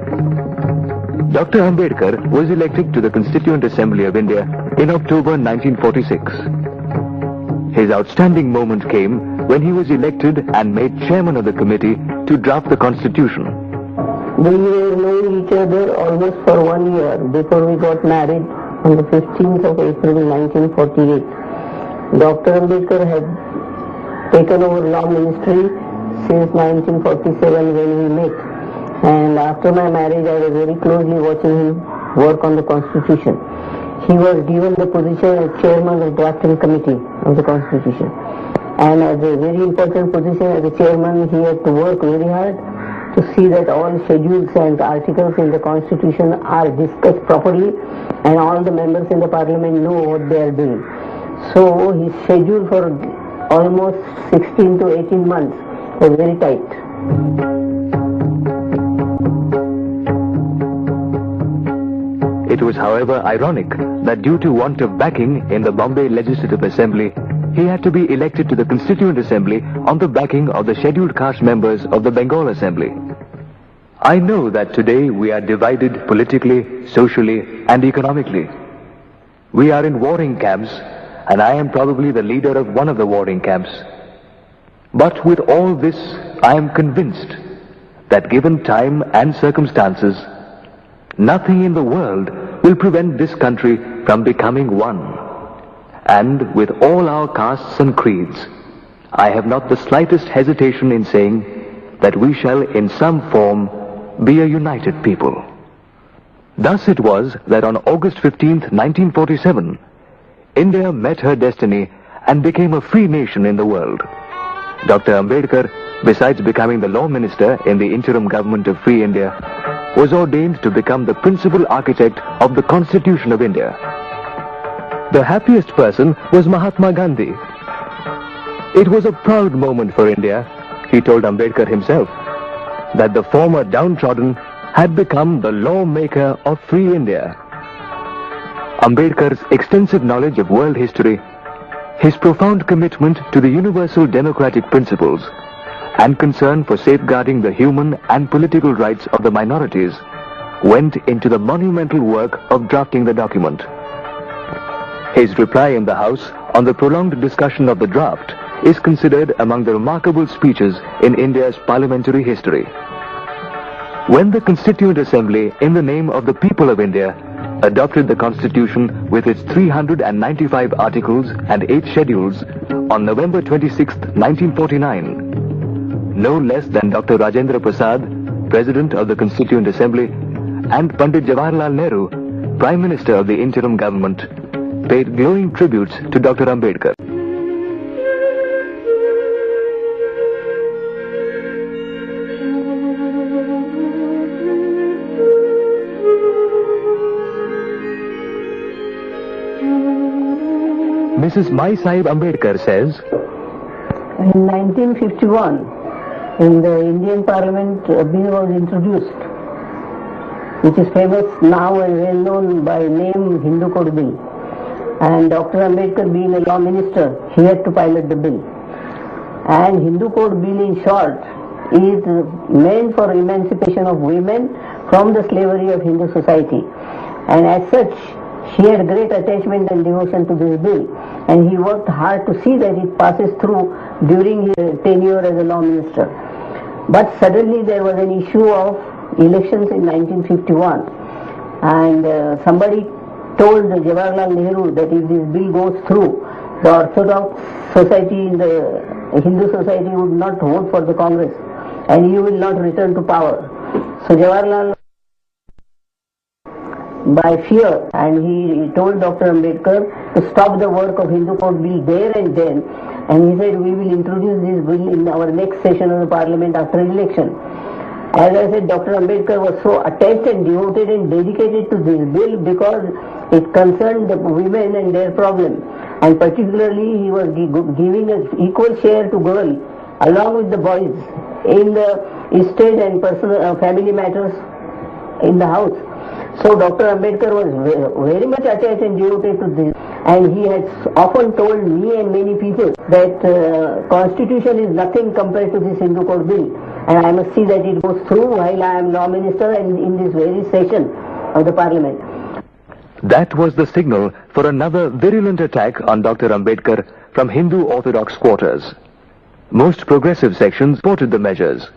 Dr. Ambedkar was elected to the Constituent Assembly of India in October 1946. His outstanding moment came when he was elected and made chairman of the committee to draft the Constitution. We were knowing each other almost for 1 year before we got married. On the 15th of April 1948, Dr. Ambedkar had taken over law ministry since 1947 when we met. And after my marriage, I was very closely watching him work on the Constitution. He was given the position as chairman of the drafting committee of the Constitution. And as a very important position as a chairman, he had to work very hard to see that all schedules and articles in the Constitution are discussed properly and all the members in the Parliament know what they are doing. So his schedule for almost 16 to 18 months was very tight. It was, however, ironic that due to want of backing in the Bombay Legislative Assembly, he had to be elected to the Constituent Assembly on the backing of the scheduled caste members of the Bengal Assembly. I know that today we are divided politically, socially, and economically. We are in warring camps, and I am probably the leader of one of the warring camps. But with all this, I am convinced that given time and circumstances, nothing in the world will prevent this country from becoming one. And with all our castes and creeds, I have not the slightest hesitation in saying that we shall in some form be a united people. Thus it was that on August 15th, 1947, India met her destiny and became a free nation in the world. Dr. Ambedkar, besides becoming the law minister in the interim government of Free India, was ordained to become the principal architect of the Constitution of India. The happiest person was Mahatma Gandhi. It was a proud moment for India, he told Ambedkar himself, that the former downtrodden had become the lawmaker of free India. Ambedkar's extensive knowledge of world history, his profound commitment to the universal democratic principles, and concern for safeguarding the human and political rights of the minorities went into the monumental work of drafting the document. His reply in the House on the prolonged discussion of the draft is considered among the remarkable speeches in India's parliamentary history. When the Constituent Assembly, in the name of the people of India, adopted the Constitution with its 395 articles and 8 schedules on November 26, 1949, no less than Dr. Rajendra Prasad, President of the Constituent Assembly, and Pandit Jawaharlal Nehru, Prime Minister of the interim government, paid glowing tributes to Dr. Ambedkar. Mrs. Babasaheb Ambedkar says, in 1951, in the Indian Parliament, a bill was introduced, which is famous now and well known by name Hindu Code Bill. And Dr. Ambedkar, being a law minister, he had to pilot the bill. And Hindu Code Bill, in short, is meant for emancipation of women from the slavery of Hindu society. And as such, he had great attachment and devotion to this bill, and he worked hard to see that it passes through during his tenure as a law minister. But suddenly there was an issue of elections in 1951, and somebody told Jawaharlal Nehru that if this bill goes through, the Orthodox society in the Hindu society would not vote for the Congress, and he will not return to power. So Jawaharlal, by fear, and he told Dr. Ambedkar to stop the work of Hindu Code Bill there and then, and he said, we will introduce this bill in our next session of the Parliament after election. As I said, Dr. Ambedkar was so attached and devoted and dedicated to this bill because it concerned the women and their problem, and particularly he was giving an equal share to girls along with the boys in the estate and personal family matters in the house. So Dr. Ambedkar was very much attached and devoted to this, and he has often told me and many people that Constitution is nothing compared to this Hindu Code Bill, and I must see that it goes through while I am law minister and in this very session of the Parliament. That was the signal for another virulent attack on Dr. Ambedkar from Hindu Orthodox quarters. Most progressive sections supported the measures.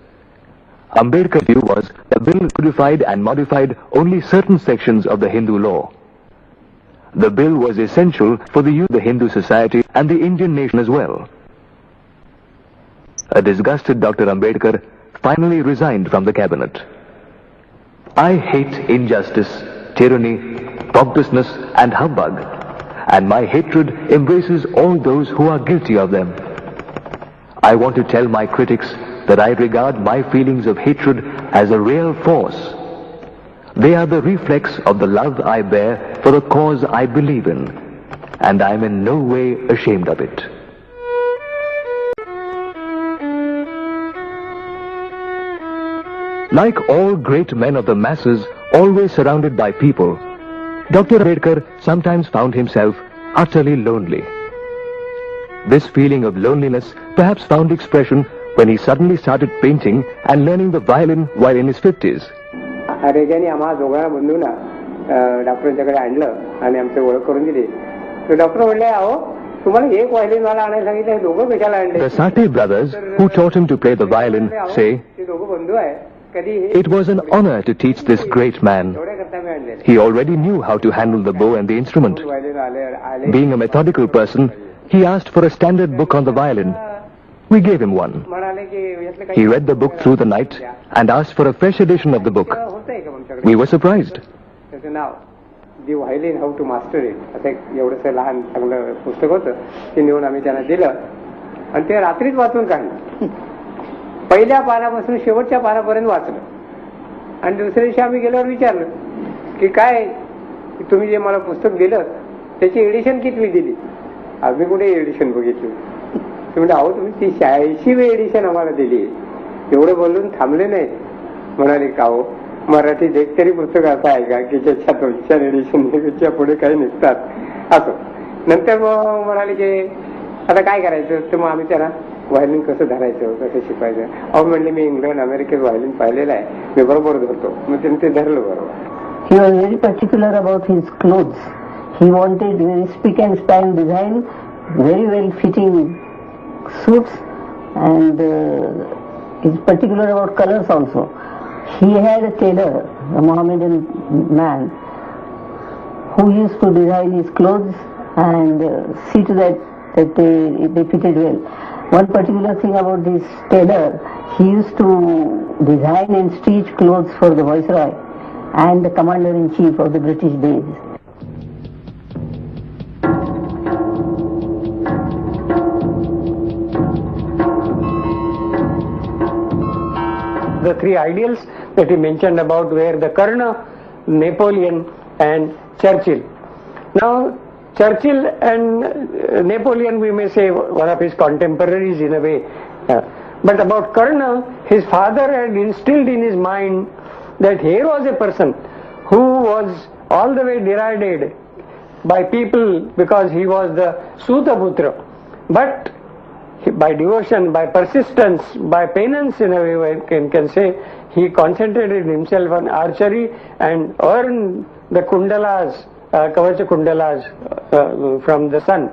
Ambedkar's view was the bill codified and modified only certain sections of the Hindu law. The bill was essential for the youth of the Hindu society and the Indian nation as well. A disgusted Dr. Ambedkar finally resigned from the cabinet. I hate injustice, tyranny, pompousness and humbug, and my hatred embraces all those who are guilty of them. I want to tell my critics that I regard my feelings of hatred as a real force. They are the reflex of the love I bear for the cause I believe in, and I am in no way ashamed of it. Like all great men of the masses, always surrounded by people, Dr. Ambedkar sometimes found himself utterly lonely. This feeling of loneliness perhaps found expression when he suddenly started painting and learning the violin while in his 50s. रेजाने आम्हा दोघांना बंधूंना डॉक्टरांच्याकडे आणलं आणि आमची ओळख करून दिली. तर doctor म्हणले, अहो तुम्हाला एक व्हायलिन मला आणायला सांगितलं, हे दोघं कशाला आणले? The Sate brothers, who taught him to play the violin, say, it was an honor to teach this great man. He already knew how to handle the bow and the instrument. Being a methodical person, he asked for a standard book on the violin. We gave him one. He read the book through the night and asked for a fresh edition of the book. We were surprised. The Violin How to Master It, असं एक एवढंसं लहान चांगलं पुस्तक होतं ते नेऊन आम्ही त्यांना दिलं आणि ते रात्रीच वाचून काढलं. पहिल्या पानापासून शेवटच्या पानापर्यंत वाचलं आणि दुसऱ्या दिवशी आम्ही गेल्यावर विचारलं की काय तुम्ही जे मला पुस्तक दिलं त्याची एडिशन किती दिली? आम्ही कुठे एडिशन बघितली? ते म्हणजे अहो तुम्ही 86वी एडिशन आम्हाला दिली. एवढं बोलून थांबले नाही. म्हणाले का हो मराठीत एक तरी पुस्तक असं आहे का की ज्याच्या 2-4 एडिशनच्या पुढे काही निघतात? असं नंतर मग म्हणाले की आता काय करायचं? तर मग आम्ही त्यांना व्हायलिन कसं धरायचं, कसं शिकवायचं. अहो म्हणले मी इंग्लंड अमेरिकेत व्हायलिन पाहिलेलं आहे, मी बरोबर धरतो. मग त्यांनी ते धरलं बरोबर. He was very particular about his clothes. He wanted very spick and span design, very well fitting suits, and he's particular about colors also. He had a tailor, a Mohammedan man, who used to design his clothes and see to that they fitted well. One particular thing about this tailor, he used to design and stitch clothes for the Viceroy and the Commander-in-Chief of the British days. The three ideals that he mentioned about were the Karna, Napoleon and Churchill. Now Churchill and Napoleon, we may say one of his contemporaries in a way, but about Karna, his father had instilled in his mind that here was a person who was all the way derided by people because he was the Sutaputra, but by devotion, by persistence, by penance in a way one can say, he concentrated himself on archery and earned the kundalas, kavacha kundalas from the sun.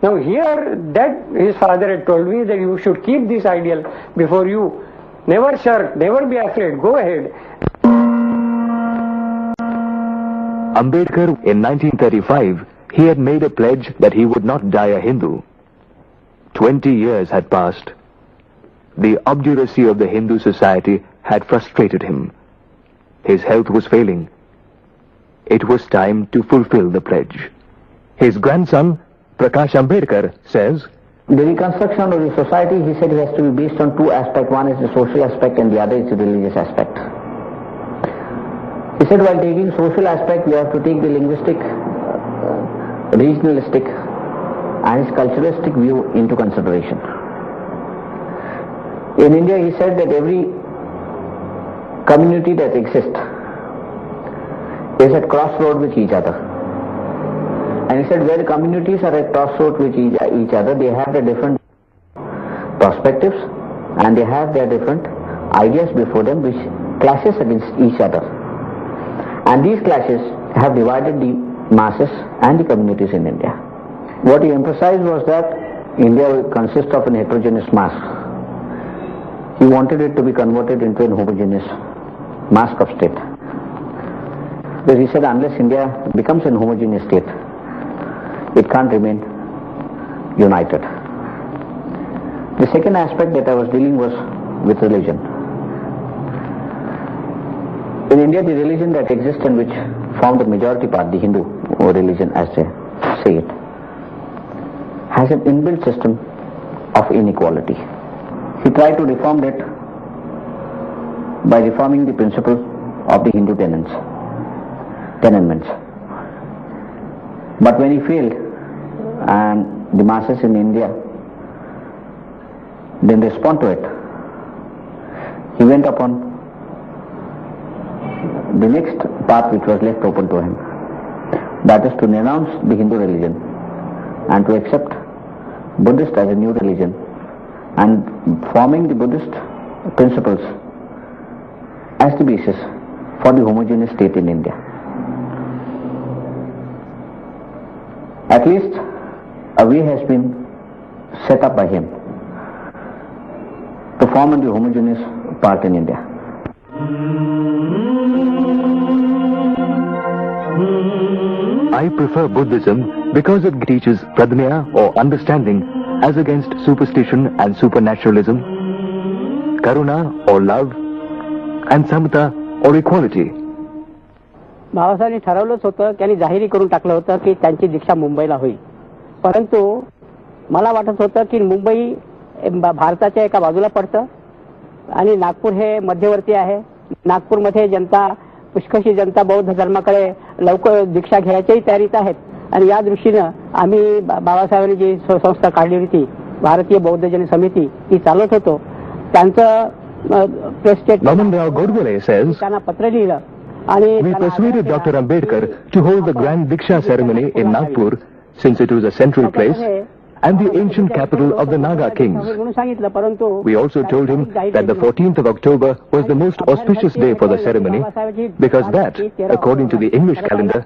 Now here that his father had told me that you should keep this ideal before you. Never shirk, never be afraid, go ahead. Ambedkar, in 1935, he had made a pledge that he would not die a Hindu. 20 years had passed. The obduracy of the Hindu society had frustrated him. His health was failing. It was time to fulfill the pledge. His grandson, Prakash Ambedkar, says, the reconstruction of the society, he said, has to be based on two aspects. One is the social aspect and the other is the religious aspect. He said while taking social aspect, we have to take the linguistic, regionalistic and his culturalistic view into consideration. In India, he said that every community that exists is at crossroad with each other. And he said where the communities are at crossroads with each other, they have their different perspectives and they have their different ideas before them which clashes against each other. And these clashes have divided the masses and the communities in India. What he emphasized was that India consists of an heterogeneous mass. He wanted it to be converted into an homogeneous mass of state. Because he said unless India becomes an homogeneous state, it can't remain united. The second aspect that I was dealing was with religion. In India, the religion that exists and which formed the majority part, the Hindu religion as they say it, has an inbuilt system of inequality. He tried to reform that by reforming the principle of the Hindu tenements. But when he failed, and the masses in India didn't respond to it, he went upon the next path which was left open to him. That is to renounce the Hindu religion and to accept Buddhist as a new religion and forming the Buddhist principles as the basis for the homogeneous state in India. At least a way has been set up by him to form the homogeneous part in India. I prefer Buddhism because it teaches pradnya or understanding as against superstition and supernaturalism, karuna or love, and samata or equality. बाबासाहेबांनी ठरवलंच होतं, त्यांनी जाहीर करून टाकलं होतं की त्यांची दीक्षा मुंबईला होईल. परंतु मला वाटत होतं की मुंबई भारताच्या एका बाजूला पडतं आणि नागपूर हे मध्यवर्ती आहे. नागपूरमध्ये जनता पुष्कळशी जनता बौद्ध धर्माकडे लवकर दीक्षा घ्यायच्याही तयारीत आहेत आणि या दृष्टीनं आम्ही बाबासाहेबांनी जी संस्था काढली होती भारतीय बौद्ध जन समिती ती चालवत होतो. त्यांचं प्रेस स्टेटमेंट त्यांना पत्र लिहिलं आणि We persuaded Dr. Ambedkar to hold the grand Diksha ceremony in Nagpur since it was a central place and the ancient capital of the Naga kings. We also told him that the 14th of October was the most auspicious day for the ceremony because that, according to the English calendar,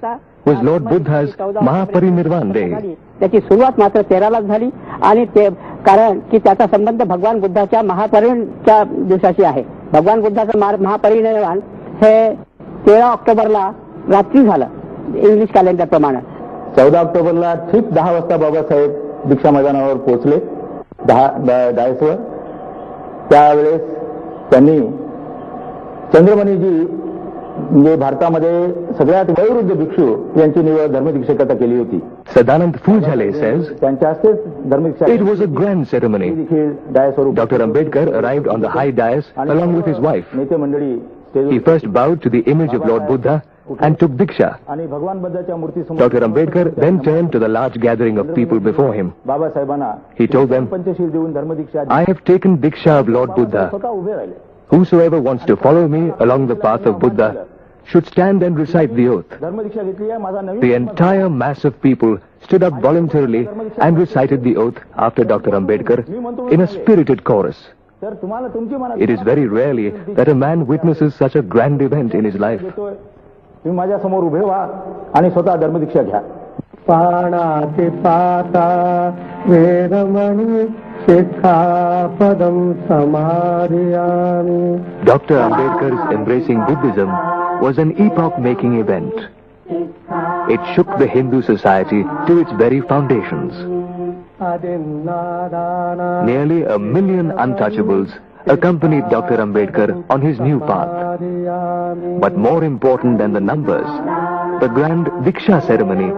was Lord Buddha's Mahaparinirvan Day. त्याची सुरुवात मात्र 13लाच झाली आणि ते कारण की त्याचा संबंध भगवान बुद्धाच्या महापरिनिर्वाणाच्या दिवसाशी आहे. भगवान बुद्धाचं महापरिनिर्वाण हे 13 ऑक्टोबरला रात्री झालं इंग्लिश कॅलेंडर प्रमाणे. 14 ऑक्टोबरला ठीक 10 वाजता बाबासाहेब दीक्षा मैदानावर पोहोचले डायसवर. त्यावेळेस त्यांनी चंद्रमणीजी म्हणजे भारतामध्ये सगळ्यात वयोवृद्ध भिक्षू यांची निवड धर्मदीक्षेकरता केली होती. Sadanand Pujale says, त्यांच्या हस्तेच धर्मदीक्षा. It was a grand ceremony. Dr. Ambedkar arrived on the high dais along with his wife. नेते मंडळी He first bowed to the image of Lord Buddha and took Diksha. आणि भगवान बुद्धाच्या मूर्तीसमोर Dr. Ambedkar then turned to the large gathering of people before him. बाबासाहेबांना He told them, Panchsheel देऊन धर्मदीक्षा. I have taken Diksha of Lord Buddha. स्वतः उभे राहिले. Whosoever wants to follow me along the path of Buddha should stand and recite the oath. धर्मदीक्षा घेतली आहे. माझा नवीन The entire mass of people stood up voluntarily and recited the oath after Dr. Ambedkar in a spirited chorus. तर तुम्हाला तुमची मनात It is very rarely that a man witnesses such a grand event in his life. तुम्ही माझ्या समोर उभे व्हा आणि स्वतः धर्मदीक्षा घ्या. पाणाति पाता Vedmani शिक्षापदं समादयामि. Dr. Ambedkar's embracing Buddhism was an epoch-making event. It shook the Hindu society to its very foundations. Nearly 1 million untouchables accompanied Dr. Ambedkar on his new path. But more important than the numbers, the grand Diksha ceremony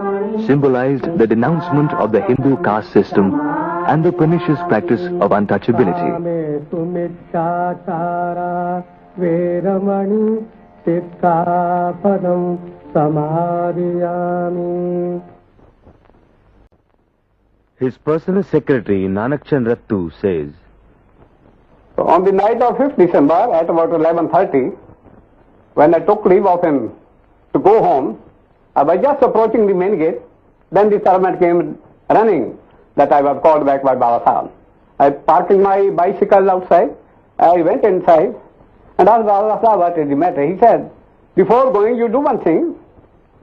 symbolized the denouncement of the Hindu caste system and the pernicious practice of untouchability. His personal secretary, Nanak Chand Rattu, says, on the night of 5th December at about 11:30, when I took leave of him to go home, I was just approaching the main gate, then the servant came running that I was called back by Babasaheb. I parking my bicycle outside, I went inside and asked Babasaheb what is the matter. He said, before going you do one thing,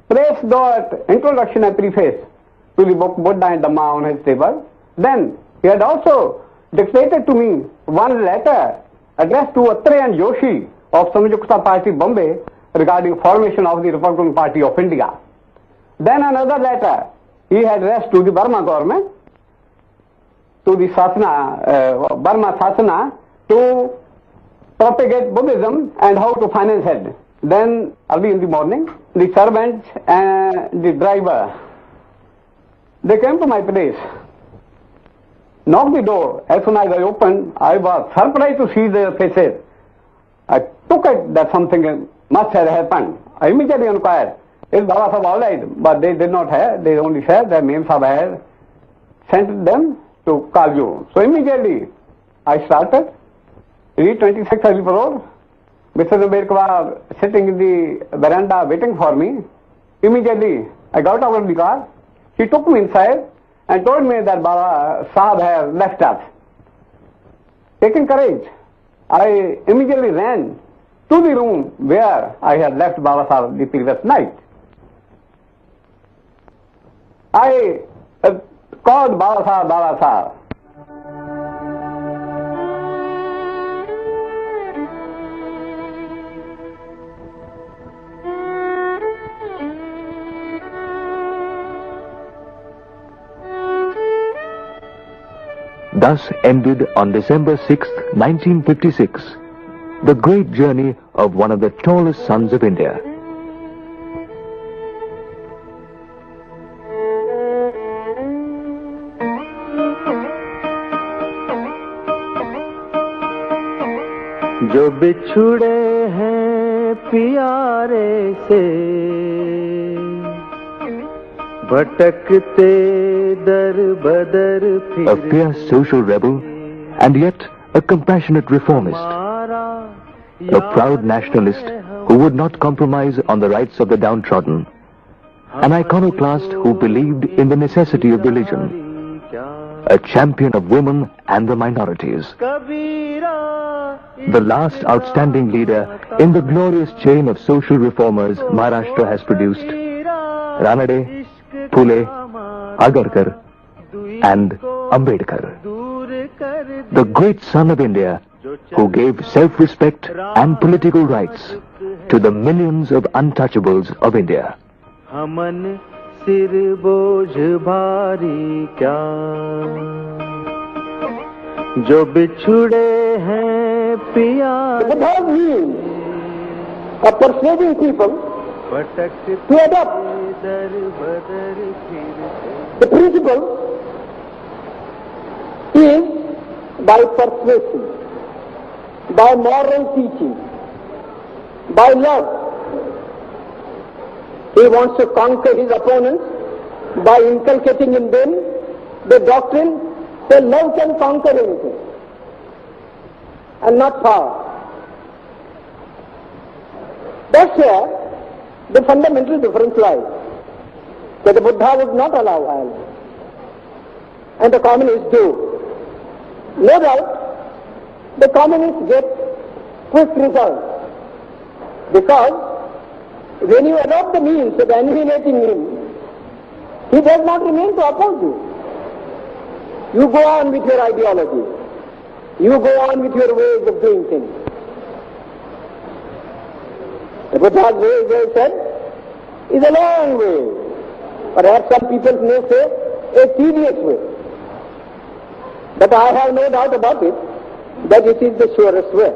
place that introduction and preface to the book Buddha and Dhamma on his table. Then he had also dictated to me one letter addressed to Atre and Joshi of Samyukta Party Bombay regarding formation of the Republican Party of India. Then another letter he had addressed to the Burma government, to the Sasana, Burma Sasana, to propagate Buddhism and how to finance it. Then early in the morning, the servants and the driver, they came to my place, knocked the door. As soon as I opened, I was surprised to see their faces. I took it that something must have happened. I immediately inquired, is Babasaheb all right? But they did not have, they only said that Mem Sahib had sent them to call you. So immediately I started, reached 26 Alif Road. Mr. Ambedkar was sitting in the veranda waiting for me. Immediately I got out of the car. He took me inside and told me that Baba Sahib has left us. Taking courage, I immediately ran to the room where I had left Baba Sahib the previous night. I called Baba Sahib, Baba Sahib. Thus ended on December 6, 1956, the great journey of one of the tallest sons of India. जो बिछुड़े हैं प्यारे से, A fierce social rebel and yet a compassionate reformist. A proud nationalist who would not compromise on the rights of the downtrodden. An iconoclast who believed in the necessity of religion. A champion of women and the minorities. The last outstanding leader in the glorious chain of social reformers Maharashtra has produced. Ranade, Phule, Agarkar and Ambedkar. The great son of India who gave self-respect and political rights to the millions of untouchables of India. हमन सिर बोझ भारी क्या जो बिछुड़े हैं पिया of persuading people to adopt the principle is by persuasion, by moral teaching, by love. He wants to conquer his opponents by inculcating in them the doctrine that love can conquer anything and not power. That's where the fundamental difference lies. That the Buddha would not allow violence and the communists do. No doubt the communists get quick results because when you adopt the means of annihilating him, he does not remain to oppose you. You go on with your ideology. You go on with your ways of doing things. The Buddha's way, as I said, is a long way. Perhaps some people may say a tedious way. But I have no doubt about it that it is the surest way.